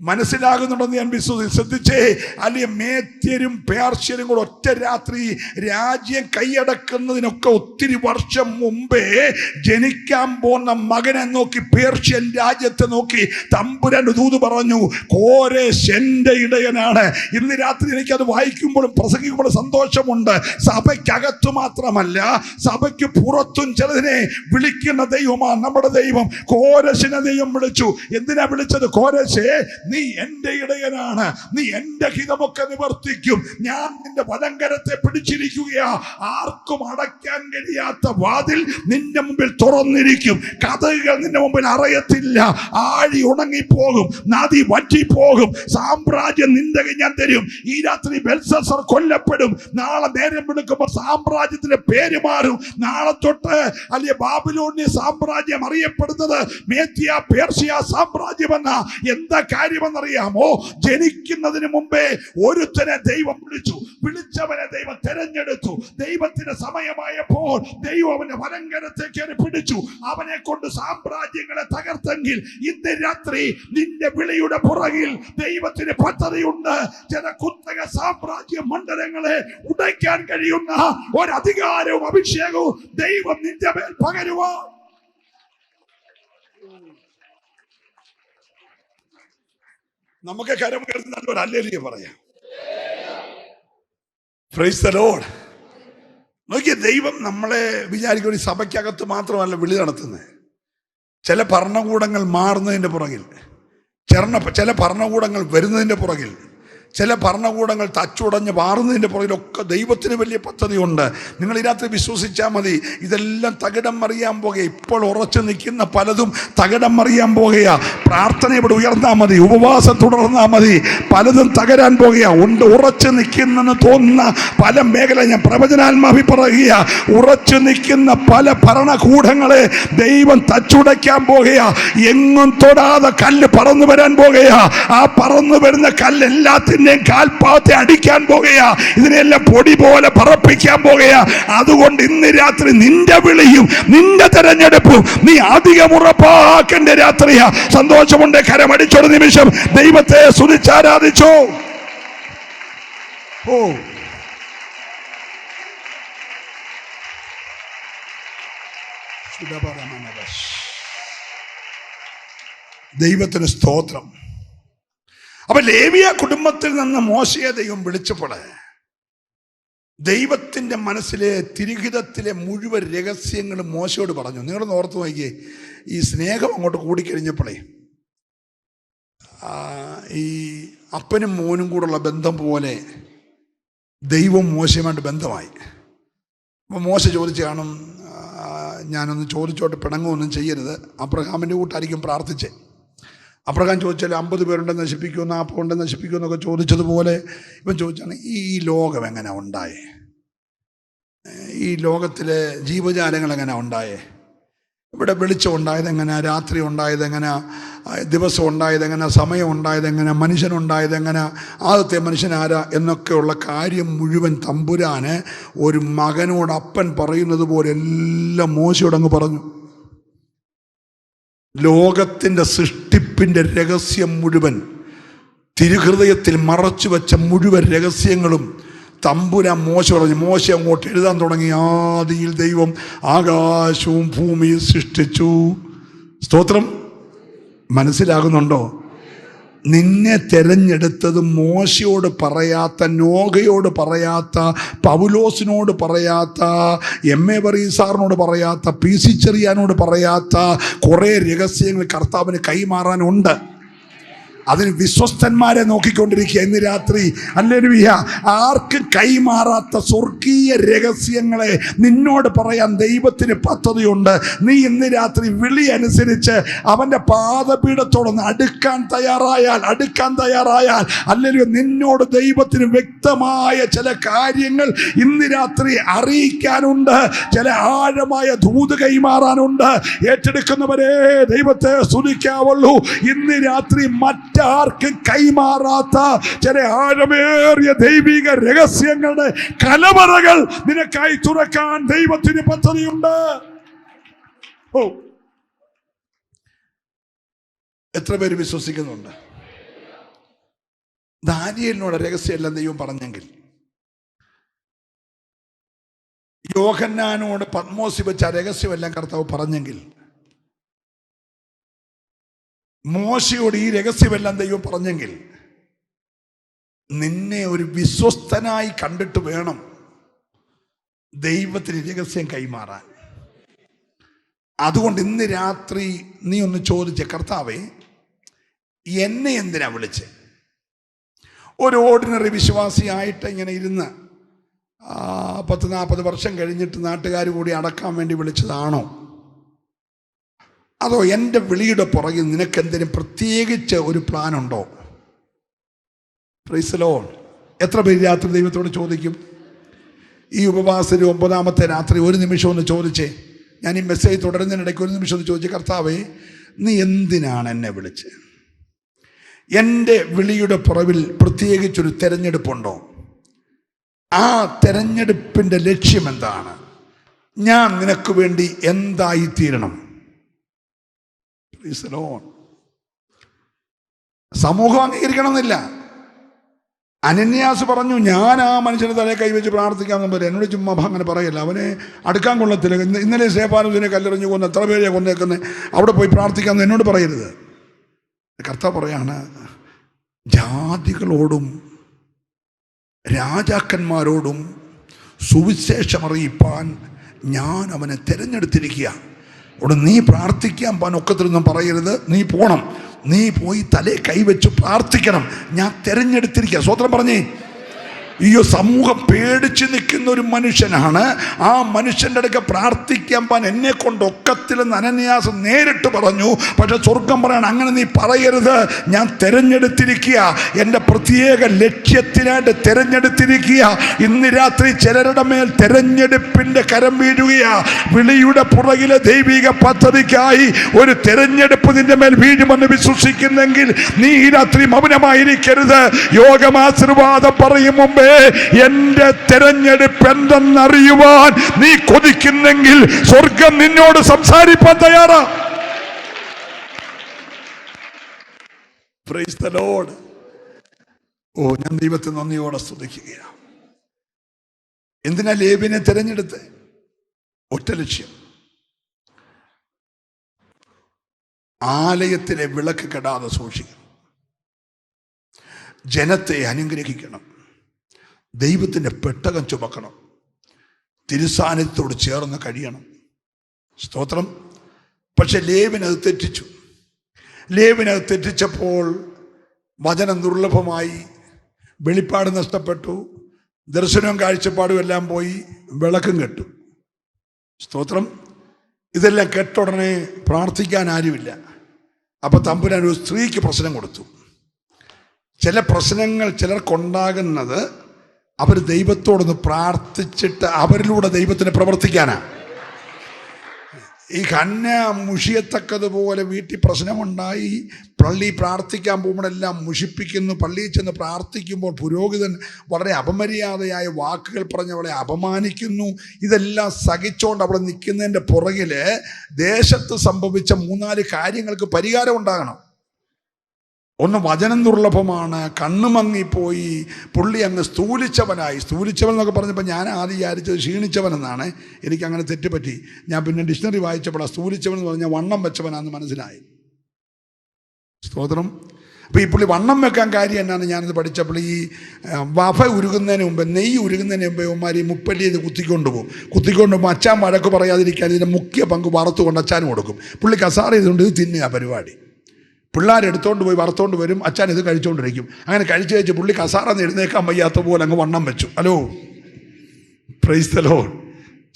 മനസ്സിലാകുന്നുണ്ടെന്ന് ഞാൻ വിശ്വസിച്ചു. ശ്രദ്ധിച്ചേ, അല്ലെങ്കിൽ മേത്യരും പേർഷ്യരും കൂടെ ഒറ്റ രാത്രി രാജ്യം കൈയടക്കുന്നതിനൊക്കെ ഒത്തിരി വർഷം മുമ്പേ ജനിക്കാൻ പോകുന്ന മകനെ നോക്കി, പേർഷ്യൻ രാജ്യത്തെ നോക്കി തമ്പുരാൻ ദൂത് പറഞ്ഞു, കോരേശ് എൻ്റെ ഇടയനാണ്. ഇന്ന് രാത്രി എനിക്കത് വായിക്കുമ്പോഴും പ്രസംഗിക്കുമ്പോഴും സന്തോഷമുണ്ട്. സഭയ്ക്കകത്തു മാത്രമല്ല, സഭയ്ക്ക് പുറത്തും ചിലതിനെ വിളിക്കുന്ന ദൈവമാണ് നമ്മുടെ ദൈവം. കോരേശിനെ ദൈവം വിളിച്ചു. എന്തിനാ വിളിച്ചത്? കോരേശേ, നീ എന്റെ ഇടയനാണ്, നീ എന്റെ ഹിതമൊക്കെ നിവർത്തിക്കും, ഞാൻ നിന്റെ വലങ്കരത്തെ പിടിച്ചിരിക്കുകയാ, ആർക്കും അടയ്ക്കാൻ കഴിയാത്ത വാതിൽ നിന്റെ മുമ്പിൽ തുറന്നിരിക്കും, കഥകൾ നിന്റെ മുമ്പിൽ അറിയത്തില്ല, ആഴി ഉണങ്ങിപ്പോകും, നദി വറ്റിപ്പോകും, സാമ്രാജ്യം നിന്റെ ഞാൻ തരും. ഈ രാത്രി ബെൽസസർ കൊല്ലപ്പെടും, നാളെ നേരം വിളിക്കുമ്പോൾ സാമ്രാജ്യത്തിന്റെ പേര് മാറും. നാളെ തൊട്ട് അല്ലെ ബാബിലോണിയ സാമ്രാജ്യം അറിയപ്പെടുന്നത് മേദ്യ പേർഷ്യ സാമ്രാജ്യമെന്ന. എന്താ കാര്യമെന്നറിയാമോ? ജനിക്കുന്നതിന് മുമ്പേ ഒരുത്തനെ ദൈവം വിളിച്ചു, വിളിച്ചവനെ ദൈവം തെരഞ്ഞെടുത്തു. ദൈവത്തിന്റെ സമയമായപ്പോൾ ദൈവം അവന്റെ വലങ്കരത്തേക്ക് പിടിച്ചു, അവനെ കൊണ്ട് സാമ്രാജ്യങ്ങളെ തകർത്തെങ്കിൽ ഇന്ന് രാത്രി നിന്റെ വിളിയുടെ പുറകിൽ ദൈവത്തിന് പദ്ധതിയുണ്ട്. ചില കുത്തക സാമ്രാജ്യ മണ്ഡലങ്ങളെ ഉടയ്ക്കാൻ കഴിയുന്ന ഒരധികാരവും അഭിഷേകവും ദൈവം നിന്റെ മേൽ പകരുവാൻ. നമുക്ക് കരം ഉയർത്തി നല്ലൊരു ഹല്ലേലൂയ പറയാം. Price the Lord. നോക്കിയ ദൈവം നമ്മളെ വിചാരിക്കും ഒരു സഭയ്ക്കകത്ത് മാത്രമല്ല വിളി നടത്തുന്നത്. ചില ഭരണകൂടങ്ങൾ മാറുന്നതിൻ്റെ പുറകിൽ, ചില ഭരണകൂടങ്ങൾ വരുന്നതിൻ്റെ പുറകിൽ, ചില ഭരണകൂടങ്ങൾ തച്ചുടഞ്ഞ് മാറുന്നതിൻ്റെ പുറകിലൊക്കെ ദൈവത്തിന് വലിയ പദ്ധതിയുണ്ട്. നിങ്ങൾ ഇതിനകത്ത് വിശ്വസിച്ചാൽ മതി. ഇതെല്ലാം തകിടം മറിയാൻ പോകുക. ഇപ്പോൾ ഉറച്ചു നിൽക്കുന്ന പലതും തകിടം മറിയാൻ പോകുക. പ്രാർത്ഥന ഇവിടെ ഉയർന്നാൽ മതി, ഉപവാസം തുടർന്നാൽ മതി, പലതും തകരാൻ പോകുക. ഉറച്ചു നിൽക്കുന്നെന്ന് തോന്നുന്ന പല മേഖല ഞാൻ പ്രവചനാത്മാവി പറയുക. ഉറച്ചു നിൽക്കുന്ന പല ഭരണകൂടങ്ങളെ ദൈവം തച്ചുടയ്ക്കാൻ പോകുക. എങ്ങും തൊടാതെ കല്ല് പറന്നു വരാൻ പോകുക. ആ പറന്നു വരുന്ന കല്ല് എല്ലാത്തിനും കാൽപാദത്തെ അടിക്കാൻ പോകുക. ഇതിനെല്ലാം പൊടി പോലെ പറപ്പിക്കാൻ പോകുക. അതുകൊണ്ട് ഇന്ന് രാത്രി നിന്റെ വിളിയും നിന്റെ തെരഞ്ഞെടുപ്പും നീ അധികം ഉറപ്പാക്കേണ്ട രാത്രിയാ. സന്തോഷമുണ്ട്. കരമടിച്ചൊരു നിമിഷം ദൈവത്തെ സ്തുതിച്ചാരാധിച്ചോ. ഓ, ദൈവത്തിന് സ്തോത്രം. അപ്പൊ ലേവിയ കുടുംബത്തിൽ നിന്ന് മോശയെ ദൈവം വിളിച്ചപ്പോൾ ദൈവത്തിന്റെ മനസ്സിലെ തിരുഹിതത്തിലെ മുഴുവൻ രഹസ്യങ്ങളും മോശയോട് പറഞ്ഞു. നിങ്ങളൊന്ന് ഓർത്ത് നോക്കിയേ, ഈ സ്നേഹം അങ്ങോട്ട് കൂടിക്കഴിഞ്ഞപ്പോഴേ ഈ അപ്പനും മോനും കൂടെയുള്ള ബന്ധം പോലെ ദൈവം മോശയുമായിട്ട് ബന്ധമായി. അപ്പോൾ മോശ ചോദിച്ചു കാണും, ഞാനൊന്ന് ചോദിച്ചോട്ട് പിണങ്ങുമൊന്നും ചെയ്യരുത്, അബ്രഹാമിൻ്റെ കൂട്ടായിരിക്കും പ്രാർത്ഥിച്ചേ. അബ്രഹാം ചോദിച്ചാൽ 50 പേരുണ്ടെന്ന് നശിപ്പിക്കുമോ, 40 ഉണ്ടെന്ന് നശിപ്പിക്കുമോ എന്നൊക്കെ ചോദിച്ചതുപോലെ ഇവൻ ചോദിച്ചാണ്, ഈ ലോകം എങ്ങനെ ഉണ്ടായേ, ഈ ലോകത്തിലെ ജീവജാലങ്ങൾ എങ്ങനെ ഉണ്ടായേ, ഇവിടെ വെളിച്ചം ഉണ്ടായതെങ്ങനെ, രാത്രി ഉണ്ടായതെങ്ങനെ, ദിവസം ഉണ്ടായതെങ്ങനെ, സമയം ഉണ്ടായതെങ്ങനെ, മനുഷ്യനുണ്ടായതെങ്ങനെ, ആദ്യത്തെ മനുഷ്യനാരാ എന്നൊക്കെയുള്ള കാര്യം മുഴുവൻ തമ്പുരാന് ഒരു മകനോട് അപ്പൻ പറയുന്നത് പോലെ എല്ലാം മോശയോടങ്ങ് പറഞ്ഞു. ലോകത്തിൻ്റെ സൃഷ്ടിപ്പിൻ്റെ രഹസ്യം മുഴുവൻ, തിരുഹൃദയത്തിൽ മറച്ചു വെച്ച മുഴുവൻ രഹസ്യങ്ങളും തമ്പുരാൻ മോശ പറഞ്ഞു. മോശ അങ്ങോട്ട് എഴുതാൻ തുടങ്ങി. ആദിയിൽ ദൈവം ആകാശവും ഭൂമിയും സൃഷ്ടിച്ചു. സ്തോത്രം. മനസ്സിലാകുന്നുണ്ടോ? നിന്നെ തെരഞ്ഞെടുത്തത് മോശയോട് പറയാത്ത, നോഹയോട് പറയാത്ത, പൗലോസിനോട് പറയാത്ത, MA വർഗീസാറിനോട് പറയാത്ത, PC ചെറിയാനോട് പറയാത്ത കുറേ രഹസ്യങ്ങൾ കർത്താവിന് കൈമാറാനുണ്ട്. അതിന് വിശ്വസ്തന്മാരെ നോക്കിക്കൊണ്ടിരിക്കുക ഇന്ന് രാത്രി. ഹല്ലേലൂയ. ആർക്കും കൈമാറാത്ത സ്വർഗീയ രഹസ്യങ്ങളെ നിന്നോട് പറയാൻ ദൈവത്തിന് പദ്ധതിയുണ്ട്. നീ ഇന്ന് രാത്രി വിളി അനുസരിച്ച് അവൻ്റെ പാദപീഠത്തോടൊന്ന് അടുക്കാൻ തയ്യാറായാൽ ഹല്ലേലൂയ, നിന്നോട് ദൈവത്തിന് വ്യക്തമായ ചില കാര്യങ്ങൾ ഇന്ന് രാത്രി അറിയിക്കാനുണ്ട്. ചില ആഴമായ ദൂത് കൈമാറാനുണ്ട്. ഏറ്റെടുക്കുന്നവരെ ദൈവത്തെ സ്തുതിക്കാവുള്ളൂ. ഇന്ന് രാത്രി ആർക്കും കൈമാറാത്ത ചില ആഴമേറിയ ദൈവിക രഹസ്യങ്ങളുടെ കലവറകൾ നിനക്കായി തുറക്കാൻ ദൈവത്തിന് പദ്ധതിയുണ്ട്. ഓ, എത്ര പേര് വിശ്വസിക്കുന്നുണ്ട്? ദാനിയേലിനോട് രഹസ്യമെല്ലാം ദൈവം പറഞ്ഞെങ്കിൽ, യോഹന്നാനോട് പത്മോസിൽ വെച്ച രഹസ്യമെല്ലാം കർത്താവ് പറഞ്ഞെങ്കിൽ, മോശയോട് ഈ രഹസ്യമെല്ലാം ദൈവം പറഞ്ഞെങ്കിൽ, നിന്നെ ഒരു വിശ്വസ്തനായി കണ്ടിട്ട് വേണം ദൈവത്തിന് രഹസ്യം കൈമാറാൻ. അതുകൊണ്ട് ഇന്ന് രാത്രി നീ ഒന്ന് ചോദിച്ചേ, കർത്താവേ എന്നെ എന്തിനാ വിളിച്ചേ? ഒരു ഓർഡിനറി വിശ്വാസിയായിട്ട് ഇങ്ങനെ ഇരുന്ന് 10-40 വർഷം കഴിഞ്ഞിട്ട് നാട്ടുകാർ കൂടി അടക്കാൻ വേണ്ടി വിളിച്ചതാണോ? അതോ എൻ്റെ വിളിയുടെ പുറകിൽ നിനക്കെന്തിനും പ്രത്യേകിച്ച് ഒരു പ്ലാൻ ഉണ്ടോ? Price the Lord. എത്ര പേര് രാത്രി ദൈവത്തോട് ചോദിക്കും? ഈ ഉപവാസത്തിൽ 9ാമത്തെ രാത്രി ഒരു നിമിഷം ഒന്ന് ചോദിച്ചേ. ഞാൻ ഈ മെസ്സേജ് തുടരുന്നതിനിടയ്ക്ക് ഒരു നിമിഷം ഒന്ന് ചോദിച്ചേ, കർത്താവേ നീ എന്തിനാണ് എന്നെ വിളിച്ചത്? എൻ്റെ വിളിയുടെ പുറകിൽ പ്രത്യേകിച്ചൊരു തെരഞ്ഞെടുപ്പുണ്ടോ? ആ തെരഞ്ഞെടുപ്പിൻ്റെ ലക്ഷ്യം എന്താണ്? ഞാൻ നിനക്ക് വേണ്ടി എന്തായിത്തീരണം? സമൂഹം അംഗീകരിക്കണമെന്നില്ല. അനന്യാസ് പറഞ്ഞു, ഞാൻ ആ മനുഷ്യനെ തലേ കൈവച്ച് പ്രാർത്ഥിക്കാമെന്ന് പറയും. എന്നോട് ചുമ്മാ അങ്ങനെ പറയല്ല, അവനെ അടുക്കാൻ കൊള്ളത്തില്ല. ഇന്നലെ സേഫാനുദ്ദീനെ കല്ലെറിഞ്ഞു കൊന്ന് എത്ര പേരെയാണ് കൊന്നേക്കുന്നത്, അവിടെ പോയി പ്രാർത്ഥിക്കാമെന്ന് എന്നോട് പറയരുത്. കർത്താവ് പറയാണ്, ജാതികളോടും രാജാക്കന്മാരോടും സുവിശേഷം അറിയിപ്പാൻ ഞാൻ അവനെ തിരഞ്ഞെടുത്തിരിക്കുക. അവിടെ നീ പ്രാർത്ഥിക്കാൻ ഒക്കത്തിലൊന്നും പറയരുത്. നീ പോണം, നീ പോയി തലേ കൈവച്ച് പ്രാർത്ഥിക്കണം. ഞാൻ തിരഞ്ഞെടുത്തിരിക്കുക. സ്വതന്ത്രം പറഞ്ഞേ. ഈ സമൂഹം പേടിച്ച് നിൽക്കുന്ന ഒരു മനുഷ്യനാണ്. ആ മനുഷ്യൻ്റെ അടുക്ക പ്രാർത്ഥിക്കാൻ എന്നെ കൊണ്ട് ഒക്കത്തിലെന്ന് അനന്യാസ് നേരിട്ട് പറഞ്ഞു. പക്ഷെ സ്വർഗം പറയണം, അങ്ങനെ നീ പറയരുത്. ഞാൻ തിരഞ്ഞെടുത്തിരിക്കുക, എൻ്റെ പ്രത്യേക ലക്ഷ്യത്തിനായിട്ട് തിരഞ്ഞെടുത്തിരിക്കുക. ഇന്ന് രാത്രി ചിലരുടെ മേൽ തിരഞ്ഞെടുപ്പിൻ്റെ കരം വീഴുകയാ. വിളിയുടെ പുറകിലെ ദൈവിക പദ്ധതിക്കായി ഒരു തിരഞ്ഞെടുപ്പ് നിന്റെ മേൽ വീഴുമെന്ന് വിശ്വസിക്കുന്നെങ്കിൽ നീ ഈ രാത്രി മൗനമായിരിക്കരുത്. യോഗമാശീർവാദം പറയും മുമ്പേ എന്റെ തെരഞ്ഞെടുപ്പ് എന്തെന്നറിയുവാൻ നീ കൊതിക്കുന്നെങ്കിൽ സ്വർഗം നിന്നോട് സംസാരിപ്പാൻ തയ്യാറാ. Praise the Lord. ഓ, ഞാൻ ദൈവത്തെ നന്ദിയോടെ സ്തുതിക്കുകയാണ്. എന്തിനാ ലേവിനെ തിരഞ്ഞെടുത്ത്? ഒറ്റ ലക്ഷ്യം, ആലയത്തിലെ വിളക്ക് കെടാതെ സൂക്ഷിക്കണം, ജനത്തെ അനുഗ്രഹിക്കണം, ദൈവത്തിൻ്റെ പെട്ടകം ചുമക്കണം, തിരുസാന്നിധ്യത്തോട് ചേർന്ന് കഴിയണം. സ്തോത്രം. പക്ഷെ ലേവിനത് തെറ്റിച്ചു. ലേവിനത് തെറ്റിച്ചപ്പോൾ വചനം ദുർലഭമായി, വെളിപ്പാട് നഷ്ടപ്പെട്ടു, ദർശനവും കാഴ്ചപ്പാടും എല്ലാം പോയി, വിളക്കും കെട്ടു. സ്തോത്രം. ഇതെല്ലാം കെട്ടുടനെ പ്രാർത്ഥിക്കാൻ ആരുമില്ല. അപ്പം തമ്പുരാൻ ഒരു സ്ത്രീക്ക് പ്രശ്നം കൊടുത്തു. ചില പ്രശ്നങ്ങൾ ചിലർക്കുണ്ടാകുന്നത് അവർ ദൈവത്തോടൊന്ന് പ്രാർത്ഥിച്ചിട്ട് അവരിലൂടെ ദൈവത്തിന് പ്രവർത്തിക്കാനാണ്. ഈ കന്യ മുഷിയത്തക്കതുപോലെ വീട്ടിൽ പ്രശ്നമുണ്ടായി, പള്ളി പ്രാർത്ഥിക്കാൻ പോകുമ്പോഴെല്ലാം മുഷിപ്പിക്കുന്നു. പള്ളിയിൽ ചെന്ന് പ്രാർത്ഥിക്കുമ്പോൾ പുരോഹിതൻ വളരെ അപമര്യാദയായ വാക്കുകൾ പറഞ്ഞ് അവളെ അപമാനിക്കുന്നു. ഇതെല്ലാം സഹിച്ചുകൊണ്ട് അവിടെ നിൽക്കുന്നതിൻ്റെ പുറകിൽ ദേശത്ത് സംഭവിച്ച 3-4 കാര്യങ്ങൾക്ക് പരിഹാരം ഉണ്ടാകണം. ഒന്ന് വചനം ദുർലഭമാണ്, കണ്ണു മങ്ങിപ്പോയി, പുള്ളി അങ്ങ് സ്ഥൂലിച്ചവനായി. സ്ഥൂലിച്ചവൻ എന്നൊക്കെ പറഞ്ഞപ്പോൾ ഞാൻ ആദ്യം വിചാരിച്ചത് ക്ഷീണിച്ചവനെന്നാണ്. എനിക്കങ്ങനെ തെറ്റുപറ്റി. ഞാൻ പിന്നെ ഡിക്ഷണറി വായിച്ചപ്പോൾ സ്ഥൂലിച്ചവൻ എന്ന് പറഞ്ഞാൽ വണ്ണം വെച്ചവനാണെന്ന് മനസ്സിലായി. സ്തോത്രം. അപ്പോൾ ഈ പുള്ളി വണ്ണം വെക്കാൻ കാര്യം എന്നാന്ന് ഞാനിത് പഠിച്ചപ്പോൾ, ഈ വഫ ഉരുകുന്നതിന് മുമ്പ്, നെയ്യ് ഉരുകുന്നതിന് മുമ്പ് ഇവന്മാർ ഈ മുപ്പല്ലി ഇത് കുത്തിക്കൊണ്ട് പോകുമ്പോൾ അച്ചാൻ വഴക്ക് പറയാതിരിക്കാൻ ഇതിൻ്റെ മുഖ്യ പങ്ക് വറുത്തുകൊണ്ട് അച്ചാനും കൊടുക്കും. പുള്ളി കസാര ചെയ്തുകൊണ്ട് ഇത് തിന്നുക പരിപാടി. പിള്ളേരെടുത്തോണ്ട് പോയി വറുത്തോണ്ട് വരും, അച്ഛൻ ഇത് കഴിച്ചുകൊണ്ടിരിക്കും. അങ്ങനെ കഴിച്ച് പുള്ളി കസാറന്ന് എഴുന്നേക്കാൻ വയ്യാത്ത പോലെ അങ്ങ് വണ്ണം വെച്ചു. Hello, price the Lord.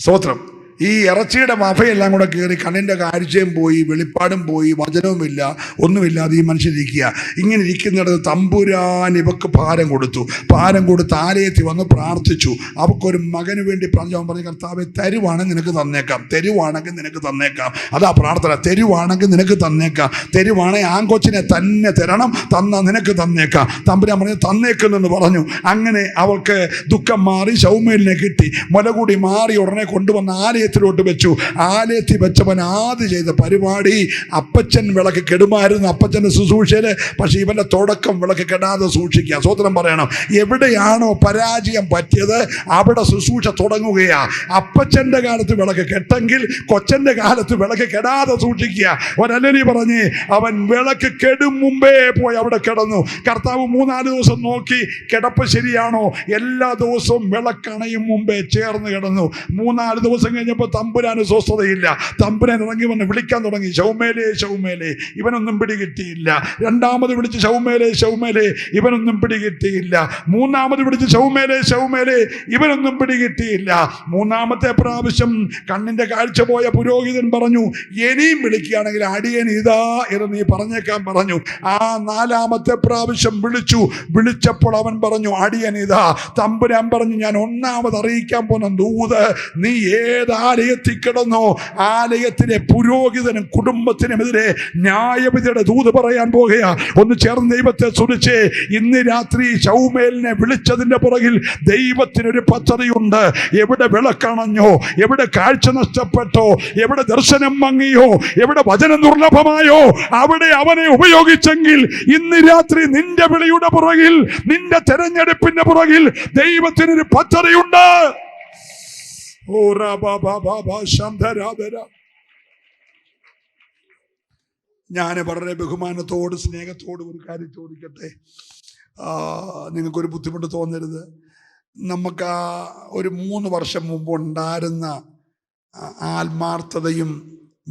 സ്തോത്രം. ഈ ഇറച്ചിയുടെ മഫയെല്ലാം കൂടെ കയറി കണ്ണിൻ്റെ കാഴ്ചയും പോയി, വെളിപ്പാടും പോയി, വചനവുമില്ല, ഒന്നുമില്ലാതെ ഈ മനുഷ്യരിക്കുക. ഇങ്ങനെ ഇരിക്കുന്നിടത്ത് തമ്പുരാൻ ഇവക്ക് ഭാരം കൊടുത്തു. ഭാരം കൊടുത്ത് ആലയത്തിൽ വന്ന് പ്രാർത്ഥിച്ചു. അവക്കൊരു മകന് വേണ്ടി അവൻ പറഞ്ഞു, കർത്താവേ തരുവാണെങ്കിൽ നിനക്ക് തന്നേക്കാം, തരുവാണെങ്കിൽ നിനക്ക് തന്നേക്കാം. അതാ പ്രാർത്ഥന. തരുവാണെങ്കിൽ നിനക്ക് തന്നേക്കാം, തരുവാണെങ്കിൽ ആൺകൊച്ചിനെ തന്നെ തരണം, തന്നാൽ നിനക്ക് തന്നേക്കാം. തമ്പുരാൻ പറഞ്ഞു തന്നേക്കുന്നെന്ന് പറഞ്ഞു. അങ്ങനെ അവൾക്ക് ദുഃഖം മാറി, ശൗമേലിനെ കിട്ടി. മുലകൂടി മാറി ഉടനെ കൊണ്ടുവന്ന ആലയത്തിലോട്ട് വെച്ചു. ആലയത്തിൽ വെച്ചവൻ ആദ്യം ചെയ്ത പരിപാടി, അപ്പച്ചൻ വിളക്ക് കെടുമായിരുന്നു അപ്പച്ചൻ്റെ ശുശ്രൂഷയിൽ, പക്ഷെ ഇവൻ്റെ തുടക്കം വിളക്ക് കെടാതെ സൂക്ഷിക്കുക. സ്വതന്ത്രം പറയണം. എവിടെയാണോ പരാജയം പറ്റിയത് അവിടെ ശുശ്രൂഷ തുടങ്ങുകയാ. അപ്പച്ചൻ്റെ കാലത്ത് വിളക്ക് കെട്ടെങ്കിൽ കൊച്ചൻ്റെ കാലത്ത് വിളക്ക് കെടാതെ സൂക്ഷിക്കുക. ഒരല്ലി പറഞ്ഞ് അവൻ വിളക്ക് കെടും മുമ്പേ പോയി അവിടെ കിടന്നു. കർത്താവ് 3-4 ദിവസം നോക്കി കിടപ്പ് ശരിയാണോ. എല്ലാ ദിവസവും വിളക്കണയും മുമ്പേ ചേർന്ന് കിടന്നു. 3-4 ദിവസം കഴിഞ്ഞപ്പോൾ തമ്പുരാന് സ്വസ്ഥതയില്ല. തമ്പുരാൻ ഇറങ്ങി വന്ന് വിളിക്കാൻ തുടങ്ങി, ശൗമേലേ ശൗമേലേ. ഇവനൊന്നും പിടികിട്ടിയില്ല. രണ്ടാമത് വിളിച്ച് ശൗമേലേ ശൗമേലേ, ഇവനൊന്നും പിടികിട്ടിയില്ല. മൂന്നാമത് വിളിച്ച് ശൗമേലേ ശൗമേലേ, ഇവനൊന്നും പിടികിട്ടിയില്ല. മൂന്നാമത്തെ പ്രാവശ്യം കണ്ണിന്റെ കാഴ്ച പോയ പുരോഹിതൻ പറഞ്ഞു, ഇനിയും വിളിക്കുകയാണെങ്കിൽ അടിയൻ ഇതാ എന്ന് നീ പറഞ്ഞേക്കാൻ പറഞ്ഞു. ആ 4-ാമത്തെ പ്രാവശ്യം വിളിച്ചപ്പോൾ അവൻ പറഞ്ഞു, അടിയൻ ഇതാ. തമ്പുരാൻ പറഞ്ഞു, ഞാൻ ഒന്നാമത് അറിയിക്കാൻ പോകുന്ന ദൂത്, നീ ഏത് ആലയത്തിൽ കിടന്നോ ആലയത്തിലെ പുരോഹിതനും കുടുംബത്തിനുമെതിരെ ന്യായവിധിയുടെ ദൂത് പറയാൻ പോകുകയാ. ഒന്ന് ചേർന്ന് ദൈവത്തെ സ്തുതിച്ചേ. ഇന്ന് രാത്രി ശൗമേലിനെ വിളിച്ചതിന്റെ പുറകിൽ ദൈവത്തിനൊരു പദ്ധതിയുണ്ട്. എവിടെ വിളക്കണഞ്ഞോ, എവിടെ കാഴ്ച നഷ്ടപ്പെട്ടോ, എവിടെ ദർശനം മങ്ങിയോ, എവിടെ വചനം ദുർലഭമായോ, അവിടെ അവനെ ഉപയോഗിച്ചെങ്കിൽ ഇന്ന് രാത്രി നിന്റെ വിളിയുടെ പുറകിൽ, നിന്റെ തെരഞ്ഞെടുപ്പിന്റെ പുറകിൽ ദൈവത്തിനൊരു പദ്ധതിയുണ്ട്. ഞാൻ വളരെ ബഹുമാനത്തോട് സ്നേഹത്തോടും ഒരു കാര്യം ചോദിക്കട്ടെ. നിങ്ങൾക്കൊരു ബുദ്ധിമുട്ട് തോന്നരുത്. നമുക്ക് ഒരു 3 വർഷം മുമ്പ് ഉണ്ടായിരുന്ന ആത്മാർത്ഥതയും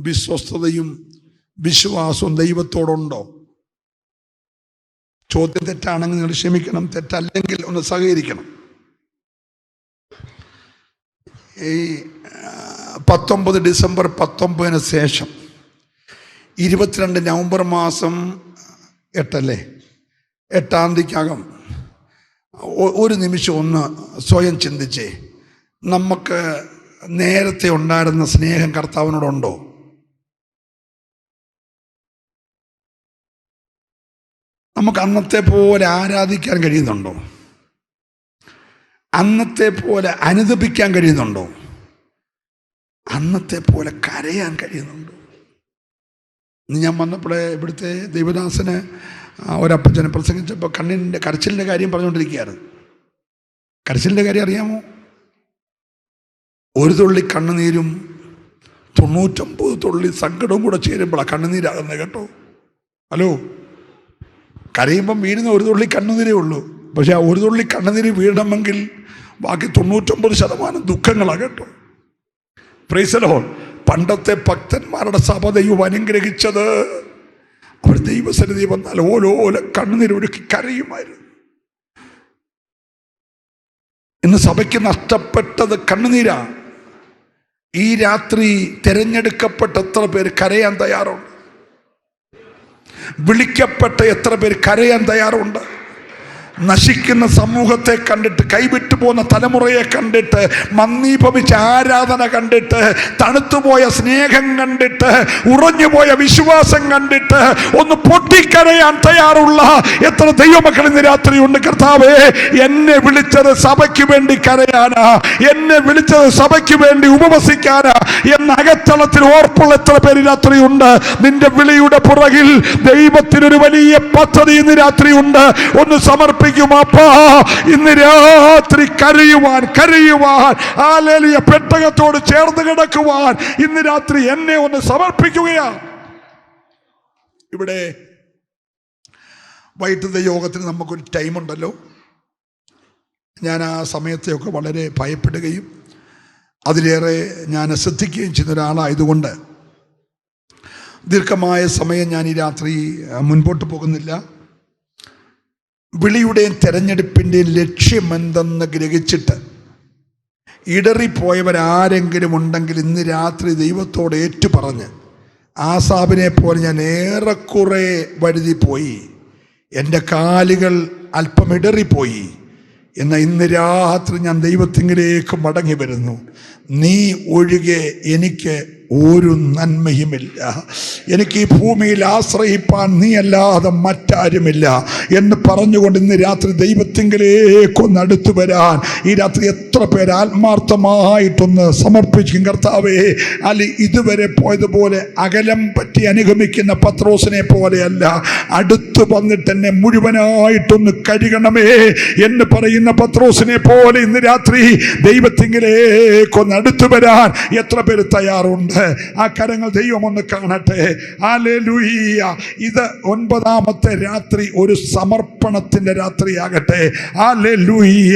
വിശ്വസ്തതയും വിശ്വാസവും ദൈവത്തോടുണ്ടോ? ചോദ്യം തെറ്റാണെങ്കിൽ നിങ്ങൾ ക്ഷമിക്കണം, തെറ്റല്ലെങ്കിൽ ഒന്ന് സഹകരിക്കണം. ഈ 19 ഡിസംബർ 19 ശേഷം 22 നവംബർ മാസം 8-ാം തീയതിക്കകം ഒരു നിമിഷം ഒന്ന് സ്വയം ചിന്തിച്ചേ. നമുക്ക് നേരത്തെ ഉണ്ടായിരുന്ന സ്നേഹം കർത്താവിനോടുണ്ടോ? നമുക്ക് അന്നത്തെ പോലെ ആരാധിക്കാൻ കഴിയുന്നുണ്ടോ? അന്നത്തെ പോലെ അനുദപിക്കാൻ കഴിയുന്നുണ്ടോ? അന്നത്തെ പോലെ കരയാൻ കഴിയുന്നുണ്ടോ? ഞാൻ വന്നപ്പോഴേ ഇവിടുത്തെ ദൈവദാസന് ഒരപ്പച്ചനെ പ്രസംഗിച്ചപ്പോൾ കരച്ചിലിൻ്റെ കാര്യം പറഞ്ഞുകൊണ്ടിരിക്കുകയാണ്. കരച്ചിലിൻ്റെ കാര്യം അറിയാമോ? ഒരു തുള്ളി കണ്ണുനീരും 99 തുള്ളി സങ്കടവും കൂടെ ചേരുമ്പോഴാണ് കണ്ണുനീരാകുന്നത് കേട്ടോ. ഹലോ, കരയുമ്പം വീഴുന്ന ഒരു തുള്ളി കണ്ണുനീരേ ഉള്ളൂ. പക്ഷെ ആ ഒരു തുള്ളി കണ്ണുനീര് വീഴണമെങ്കിൽ ബാക്കി 99% ദുഃഖങ്ങളാണ് കേട്ടോ. Price the Lord. പണ്ടത്തെ ഭക്തന്മാരുടെ സഭ ദൈവം അനുഗ്രഹിച്ചത്, അവർ ദൈവസന്നിധി വന്നാൽ ഓലോല കണ്ണുനീരൊഴുക്കി കരയുമായിരുന്നു. ഇന്ന് സഭയ്ക്ക് നഷ്ടപ്പെട്ടത് കണ്ണുനീരാ. ഈ രാത്രി തിരഞ്ഞെടുക്കപ്പെട്ട എത്ര പേര് കരയാൻ തയ്യാറുണ്ട്? വിളിക്കപ്പെട്ട എത്ര പേര് കരയാൻ തയ്യാറുണ്ട്? നശിക്കുന്ന സമൂഹത്തെ കണ്ടിട്ട്, കൈവിട്ടു പോകുന്ന തലമുറയെ കണ്ടിട്ട്, മന്ദീഭവിച്ച ആരാധന കണ്ടിട്ട്, തണുത്തുപോയ സ്നേഹം കണ്ടിട്ട്, ഉറഞ്ഞുപോയ വിശ്വാസം കണ്ടിട്ട് ഒന്ന് പൊട്ടിക്കരയാൻ തയ്യാറുള്ള എത്ര ദൈവമക്കൾ ഇന്ന് രാത്രിയുണ്ട്. കർത്താവേ, എന്നെ വിളിച്ചത് സഭയ്ക്ക് വേണ്ടി കരയാനാ, എന്നെ വിളിച്ചത് സഭയ്ക്ക് വേണ്ടി ഉപവസിക്കാനാ എന്ന അകത്തളത്തിൽ ഓർപ്പുള്ള എത്ര പേര് രാത്രിയുണ്ട്. നിന്റെ വിളിയുടെ പുറകിൽ ദൈവത്തിനൊരു വലിയ പദ്ധതി ഇന്ന് രാത്രിയുണ്ട്. ഒന്ന് സമർപ്പിക്കും അപ്പാ, ഇന്ന് രാത്രി കരയുവാൻ ഹല്ലേലൂയ, പെട്ടകത്തോട് ചേർന്ന് കിടക്കുവാൻ ഇന്ന് രാത്രി എന്നെ ഒന്ന് സമർപ്പിക്കുകയാ. ഇവിടെ വൈകിട്ടത്തെ യോഗത്തിന് നമുക്കൊരു ടൈമുണ്ടല്ലോ. ഞാൻ ആ സമയത്തെയൊക്കെ വളരെ ഭയപ്പെടുകയും അതിലേറെ ഞാൻ ശ്രദ്ധിക്കുകയും ചെയ്യുന്ന ഒരാളായതുകൊണ്ട് ദീർഘമായ സമയം ഞാൻ ഈ രാത്രി മുൻപോട്ട് പോകുന്നില്ല. വിളിയുടെയും തെരഞ്ഞെടുപ്പിൻ്റെയും ലക്ഷ്യമെന്തെന്ന് ഗ്രഹിച്ചിട്ട് ഇടറിപ്പോയവരാരെങ്കിലും ഉണ്ടെങ്കിൽ ഇന്ന് രാത്രി ദൈവത്തോട് ഏറ്റുപറഞ്ഞ്, ആസാബിനെ പോലെ ഞാൻ ഏറെക്കുറെ വഴുതിപ്പോയി, എൻ്റെ കാലുകൾ അല്പം ഇടറിപ്പോയി, എന്നാൽ ഇന്ന് രാത്രി ഞാൻ ദൈവത്തിങ്കിലേക്ക് മടങ്ങി വരുന്നു. നീ ഒഴികെ എനിക്ക് ഒരു നന്മയുമില്ല, എനിക്ക് ഈ ഭൂമിയിൽ ആശ്രയിപ്പാൻ നീ അല്ലാതെ മറ്റാരുമില്ല എന്ന് പറഞ്ഞുകൊണ്ട് ഇന്ന് രാത്രി ദൈവത്തിങ്കിലേക്കൊന്ന് അടുത്തു വരാൻ ഈ രാത്രി എത്ര പേര് ആത്മാർത്ഥമായിട്ടൊന്ന് സമർപ്പിക്കും. കർത്താവേ, അല്ലെ ഇതുവരെ പോയതുപോലെ അകലം പറ്റി അനുഗമിക്കുന്ന പത്രോസിനെ പോലെയല്ല, അടുത്തു വന്നിട്ട് എന്നെ മുഴുവനായിട്ടൊന്ന് കഴുകണമേ എന്ന് പറയുന്ന പത്രോസിനെ പോലെ ഇന്ന് രാത്രി ദൈവത്തിങ്കിലേക്കൊന്ന് അടുത്തു വരാൻ എത്ര പേര് തയ്യാറുണ്ട്? ആ കരങ്ങൾ ദൈവം ഒന്ന് കാണട്ടെ. ഹല്ലേലൂയ. ഇത് 9ാമത്തെ രാത്രി ഒരു സമർപ്പണത്തിന്റെ രാത്രിയാകട്ടെ. ഹല്ലേലൂയ.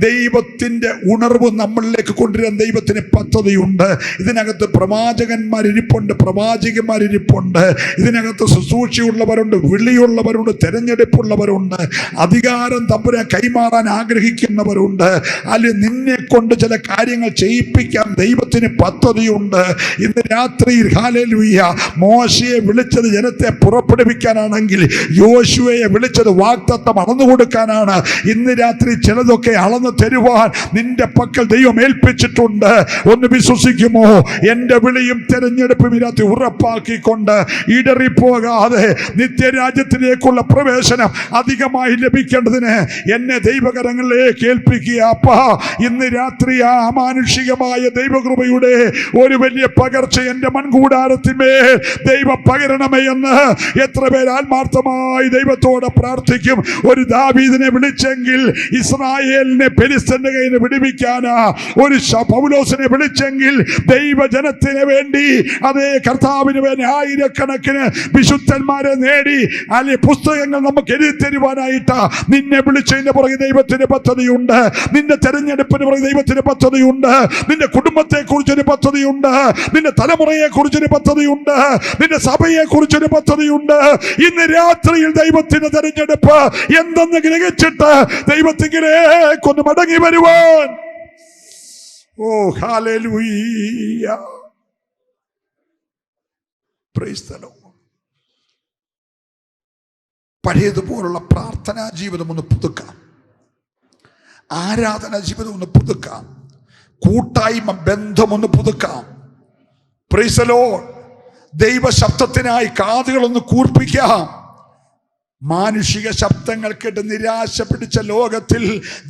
ദൈവത്തിന്റെ ഉണർവ് നമ്മളിലേക്ക് കൊണ്ടുവരാൻ ദൈവത്തിന് പദ്ധതിയുണ്ട്. ഇതിനകത്ത് പ്രവാചകന്മാരിരിപ്പുണ്ട്, പ്രവാചകന്മാരിരിപ്പുണ്ട്, ഇതിനകത്ത് ശുശ്രൂഷയുള്ളവരുണ്ട്, വിളിയുള്ളവരുണ്ട്, തെരഞ്ഞെടുപ്പുള്ളവരുണ്ട്, അധികാരം തമ്പുരാൻ കൈമാറാൻ ആഗ്രഹിക്കുന്നവരുണ്ട്. അല്ലെ, നിന്നെ കൊണ്ട് ചില കാര്യങ്ങൾ ചെയ്യിപ്പിക്കാൻ ദൈവത്തിന് പദ്ധതിയുണ്ട്. ഇന്ന് രാത്രിയിൽ ഹല്ലേലൂയ, മോശയെ വിളിച്ചത് ജനത്തെ പുറപ്പെടുവിക്കാനാണെങ്കിൽ യോശുവയെ വിളിച്ചത് വാഗ്ദത്തം അളന്നു കൊടുക്കാനാണ്. ഇന്ന് രാത്രി ചിലതൊക്കെ അളന്നു തരുവാൻ നിന്റെ പക്കൽ ദൈവം ഏൽപ്പിച്ചിട്ടുണ്ട്. ഒന്ന് വിശ്വസിക്കുമോ? എൻ്റെ വിളിയും തെരഞ്ഞെടുപ്പും ഈ രാത്രി ഉറപ്പാക്കിക്കൊണ്ട് ഇടറിപ്പോകാതെ നിത്യരാജ്യത്തിലേക്കുള്ള പ്രവേശനം അധികമായി ലഭിക്കേണ്ടതിന് എന്നെ ദൈവകരങ്ങളിലേക്ക് ഏൽപ്പിക്കുക. അപ്പാ, ഇന്ന് രാത്രി ആ അമാനുഷികമായ ദൈവകൃപയുടെ ഒരു വലിയ പകർച്ച എൻ്റെ മൺകൂടാരത്തിന്മേൽ ദൈവം പകരണമേ എന്ന് എത്ര പേർ ആത്മാർത്ഥമായി ദൈവത്തോട് പ്രാർത്ഥിക്കും? ഒരു ദാവീദിനെ വിളിച്ചെങ്കിൽ ഇസ്രായേലിനെ ഫെലിസ്ത്യന്റെ കയ്യിൽ നിന്ന് വിടുവിക്കാനാ, ഒരു പൗലോസിനെ വിളിച്ചെങ്കിൽ ദൈവജനത്തിന് വേണ്ടി, അതേ കർത്താവിന് വേണ്ടി ആയിരക്കണക്കിന് വിശുദ്ധന്മാരെ നേടി അല്ലെ പുസ്തകങ്ങൾ നമുക്ക് എഴുതി തരുവാനായിട്ടാ നിന്നെ വിളിച്ചതിന്റെ പുറകെ ദൈവത്തിന് പദ്ധതിയുണ്ട്. നിന്റെ തെരഞ്ഞെടുപ്പിന് പുറകെ ദൈവത്തിന് പദ്ധതിയുണ്ട്. നിന്റെ കുടുംബത്തെ കുറിച്ചൊരു പദ്ധതിയുണ്ട്, നിന്റെ തലമുറയെ കുറിച്ചൊരു പദ്ധതിയുണ്ട്, നിന്റെ സഭയെ കുറിച്ചൊരു പദ്ധതിയുണ്ട്. ഇന്ന് രാത്രിയിൽ ദൈവത്തിന്റെ തെരഞ്ഞെടുപ്പ് എന്തെന്ന് ഗ്രഹിച്ചിട്ട് ദൈവത്തിങ്കിലേക്കൊന്ന് മടങ്ങി വരുവാൻ. ഓ ഹല്ലേലൂയ, പ്രൈസ് ദി ലോർഡ്. പഴയതുപോലുള്ള പ്രാർത്ഥനാ ജീവിതം ഒന്ന് പുതുക്കാം, ആരാധനാ ജീവിതം ഒന്ന് പുതുക്കാം, കൂട്ടായ്മ ബന്ധമൊന്ന് പുതുക്കാം. Praise the Lord. ദൈവശബ്ദത്തിനായി കാതുകളൊന്ന് കൂർപ്പിക്കാം. മാനുഷിക ശബ്ദങ്ങൾ കേട്ട് നിരാശ പിടിച്ച ലോകത്തിൽ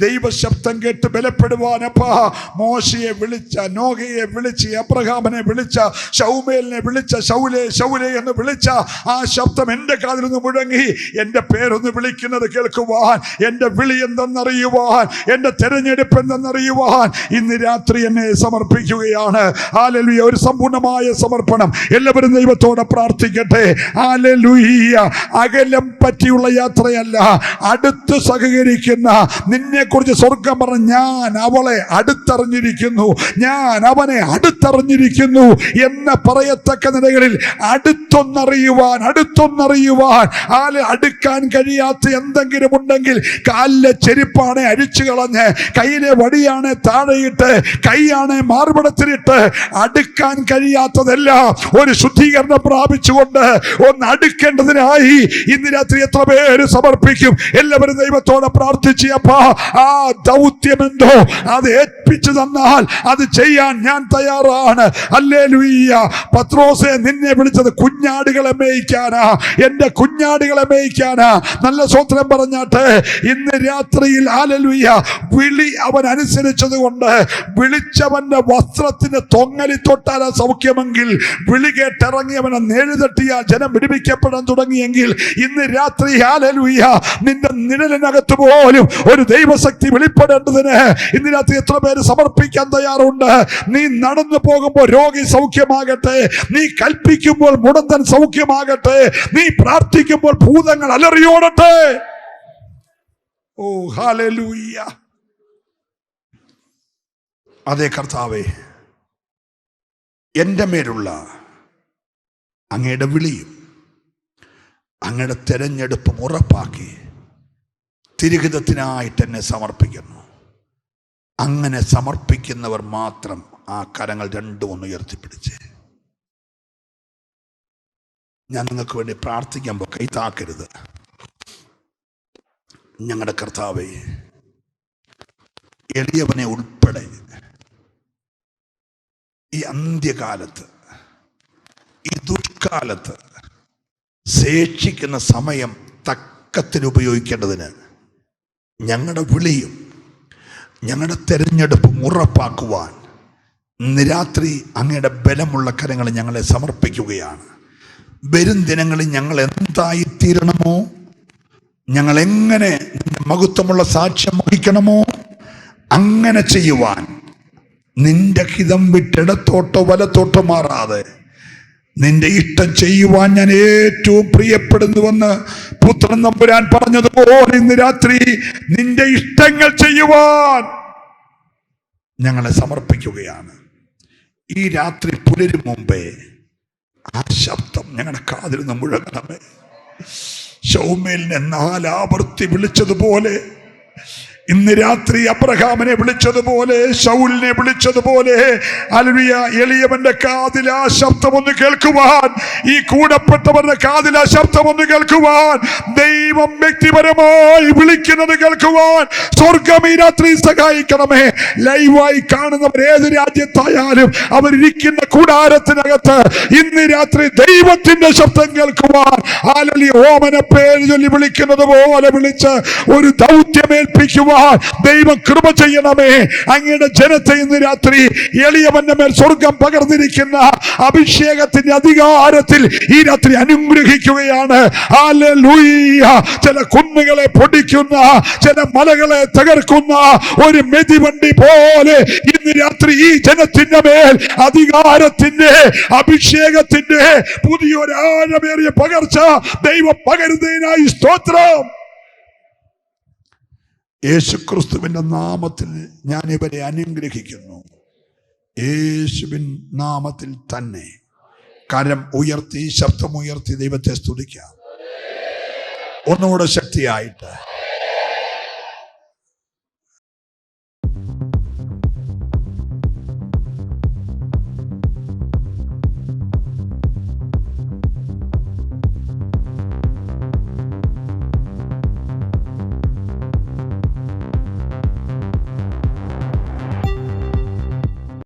ദൈവശബ്ദം കേട്ട് ബലപ്പെടുവാനപ്പാ മോശയെ വിളിച്ച, നോഹയെ വിളിച്ച്, അബ്രഹാമിനെ വിളിച്ച, ശൗമേലിനെ വിളിച്ച, ശൗലേ ശൗലേ എന്ന് വിളിച്ച ആ ശബ്ദം എൻ്റെ കാതിലൊന്ന് മുഴങ്ങി എൻ്റെ പേരൊന്ന് വിളിക്കുന്നത് കേൾക്കുവാൻ, എൻ്റെ വിളി എന്തെന്നറിയുവാൻ, എൻ്റെ തെരഞ്ഞെടുപ്പ് എന്തെന്നറിയുവാൻ ഇന്ന് രാത്രി എന്നെ സമർപ്പിക്കുകയാണ്. ഹല്ലേലൂയ. ഒരു സമ്പൂർണ്ണമായ സമർപ്പണം. എല്ലാവരും ദൈവത്തോടെ പ്രാർത്ഥിക്കട്ടെ. ഹല്ലേലൂയ. അകലം പറ്റിയുള്ള യാത്രയല്ല, അടുത്ത് സഹകരിക്കുന്ന, നിന്നെ കുറിച്ച് സ്വർഗം പറഞ്ഞ ഞാൻ അവളെ അടുത്തറിഞ്ഞിരിക്കുന്നു, ഞാൻ അവനെ അടുത്തറിഞ്ഞിരിക്കുന്നു എന്ന് പറയത്തക്ക നിലകളിൽ അടുത്തൊന്നറിയുവാൻ അടുക്കാൻ കഴിയാത്ത എന്തെങ്കിലും ഉണ്ടെങ്കിൽ കാലിലെ ചെരുപ്പാണ് അഴിച്ചു കളഞ്ഞ്, കയ്യിലെ വടിയാണ് താഴെയിട്ട്, കൈയാണ് മാർബടത്തിലിട്ട് അടുക്കാൻ കഴിയാത്തതെല്ലാം ഒരു ശുദ്ധീകരണം പ്രാപിച്ചുകൊണ്ട് ഒന്ന് അടുക്കേണ്ടതിനായി ഇന്ന് രാത്രി എത്ര പേര് സമർപ്പിക്കും? എല്ലാവരും ദൈവത്തോടെ പ്രാർത്ഥിച്ചപ്പ ആ ദൗത്യമെന്തോ അത് ഏൽപ്പിച്ചു തന്നാൽ അത് ചെയ്യാൻ ഞാൻ തയ്യാറാണ്. ഹല്ലേലൂയ. പത്രോസേ, നിന്നെ വിളിച്ചത് കുഞ്ഞാടുകളെ മേയ്ക്കാനാ, എന്റെ കുഞ്ഞാടുകളെ മേയ്ക്കാനാ. നല്ല സ്വത്രം പറഞ്ഞാട്ടെ. ഇന്ന് രാത്രിയിൽ ഹല്ലേലൂയ വിളി അവൻ അനുസരിച്ചത് കൊണ്ട്, വിളിച്ചവന്റെ വസ്ത്രത്തിന്റെ തൊങ്ങലി തൊട്ടാൽ സൗഖ്യമെങ്കിൽ, വിളി കേട്ടിറങ്ങിയവനെ നേഴുതട്ടിയാൽ ജനം വിടുവിക്കപ്പെടാൻ തുടങ്ങിയെങ്കിൽ, ഇന്ന് രാത്രി ഹല്ലേലൂയ നിന്റെ നിഴലിനകത്ത് പോലും ഒരു ദൈവശക്തി വെളിപ്പെടേണ്ടതിന് ഇന്ന് രാത്രി എത്ര പേര് സമർപ്പിക്കാൻ തയ്യാറുണ്ട്? നീ നടന്നു പോകുമ്പോൾ രോഗി സൗഖ്യമാകട്ടെ, നീ കൽപ്പിക്കുമ്പോൾ മുടന്തൻ സൗഖ്യമാകട്ടെ, നീ പ്രാർത്ഥിക്കുമ്പോൾ ഭൂതങ്ങൾ അലറിയോടട്ടെ. ഓ ഹല്ലേലൂയ. അതേ കർത്താവേ, എൻ്റെ മേലുള്ള അങ്ങയുടെ വിളിയും അങ്ങയുടെ തെരഞ്ഞെടുപ്പും ഉറപ്പാക്കി തിരുഹിതത്തിനായിട്ട് എന്നെ സമർപ്പിക്കുന്നു. അങ്ങനെ സമർപ്പിക്കുന്നവർ മാത്രം ആ കരങ്ങൾ രണ്ടും ഒന്ന് ഉയർത്തിപ്പിടിച്ച് ഞാൻ നിങ്ങൾക്ക് വേണ്ടി പ്രാർത്ഥിക്കുമ്പോൾ കൈ താക്കരുത്. ഞങ്ങളുടെ കർത്താവേ, എളിയവനെ ഉൾപ്പെടെ ഈ അന്ത്യകാലത്ത്, ഈ ദുഷ്കാലത്ത് ശേഷിക്കുന്ന സമയം തക്കത്തിന് ഉപയോഗിക്കേണ്ടതിന് ഞങ്ങളുടെ വിളിയും ഞങ്ങളുടെ തെരഞ്ഞെടുപ്പും ഉറപ്പാക്കുവാൻ ഇന്ന് രാത്രി അങ്ങയുടെ ബലമുള്ള കരങ്ങൾ ഞങ്ങളെ സമർപ്പിക്കുകയാണ്. വരും ദിനങ്ങളിൽ ഞങ്ങൾ എന്തായിത്തീരണമോ, ഞങ്ങൾ എങ്ങനെ മഹത്വമുള്ള സാക്ഷ്യം വഹിക്കണമോ അങ്ങനെ ചെയ്യുവാൻ നിന്റെ ഹിതം വിട്ടിടത്തോട്ടോ വലത്തോട്ടോ മാറാതെ നിന്റെ ഇഷ്ടം ചെയ്യുവാൻ ഞാൻ ഏറ്റവും പ്രിയപ്പെടുന്നുവെന്ന് പുത്രൻ തമ്പുരാൻ പറഞ്ഞതുപോലെ ഇന്ന് രാത്രി നിന്റെ ഇഷ്ടങ്ങൾ ചെയ്യുവാൻ ഞങ്ങളെ സമർപ്പിക്കുകയാണ്. ഈ രാത്രി പുലരും മുമ്പേ ആ ശബ്ദം ഞങ്ങളുടെ കാതിൽ നിന്ന് മുഴങ്ങണമേ. ശൗമേലിനെ 4 ആവർത്തി വിളിച്ചതുപോലെ ഇന്ന് രാത്രി അബ്രഹാമിനെ വിളിച്ചതുപോലെ, ശൗലിനെ വിളിച്ചതുപോലെ, ഹല്ലേലൂയ, എളിയവന്റെ കാതിൽ ആ ശബ്ദം ഒന്ന് കേൾക്കുവാൻ, ഈ കൂടപ്പെട്ടവരുടെ കാതിൽ ആ ശബ്ദം ഒന്ന് കേൾക്കുവാൻ, ദൈവം വ്യക്തിപരമായി വിളിക്കുന്നത് കേൾക്കുവാൻ സ്വർഗം ഈ രാത്രി സഹായിക്കണമേ. ലൈവായി കാണുന്നവർ ഏത് രാജ്യത്തായാലും അവരിയ്ക്കുന്ന കൂടാരത്തിനകത്ത് ഇന്ന് രാത്രി ദൈവത്തിന്റെ ശബ്ദം കേൾക്കുവാൻ, ഹല്ലേലൂയ, ഓമന പേര് ചൊല്ലി വിളിക്കുന്നത് പോലെ വിളിച്ച് ഒരു ദൗത്യമേൽപ്പിക്കുവാൻ ദൈവം കൃപ ചെയ്യണമേ. അങ്ങയുടെ ജനത്തെ ഇന്ന് രാത്രി എളിയവന്റെ മേൽ സ്വർഗം പകർന്നിരിക്കുന്ന അഭിഷേകത്തിന്റെ അധികാരത്തിൽ ഈ രാത്രി അനുഗ്രഹിക്കുകയാണ്. ഹല്ലേലൂയ. ചില കുന്നുകളെ പൊടിക്കുന്ന, ചില മലകളെ തകർക്കുന്ന ഒരു മെതിവണ്ടി പോലെ ഇന്ന് രാത്രി ഈ ജനത്തിന്റെ മേൽ അധികാരത്തിന്റെ, അഭിഷേകത്തിന്റെ പുതിയൊരാഴമേറിയ പകർച്ച ദൈവം പകരുന്നതിനായി സ്തോത്രം. യേശുക്രിസ്തുവിന്റെ നാമത്തിൽ ഞാൻ ഇവരെ അനുഗ്രഹിക്കുന്നു. യേശുവിൻ നാമത്തിൽ തന്നെ കരം ഉയർത്തി, ശബ്ദമുയർത്തി ദൈവത്തെ സ്തുതിക്കാം. ഒന്നുകൂടെ ശക്തിയായിട്ട്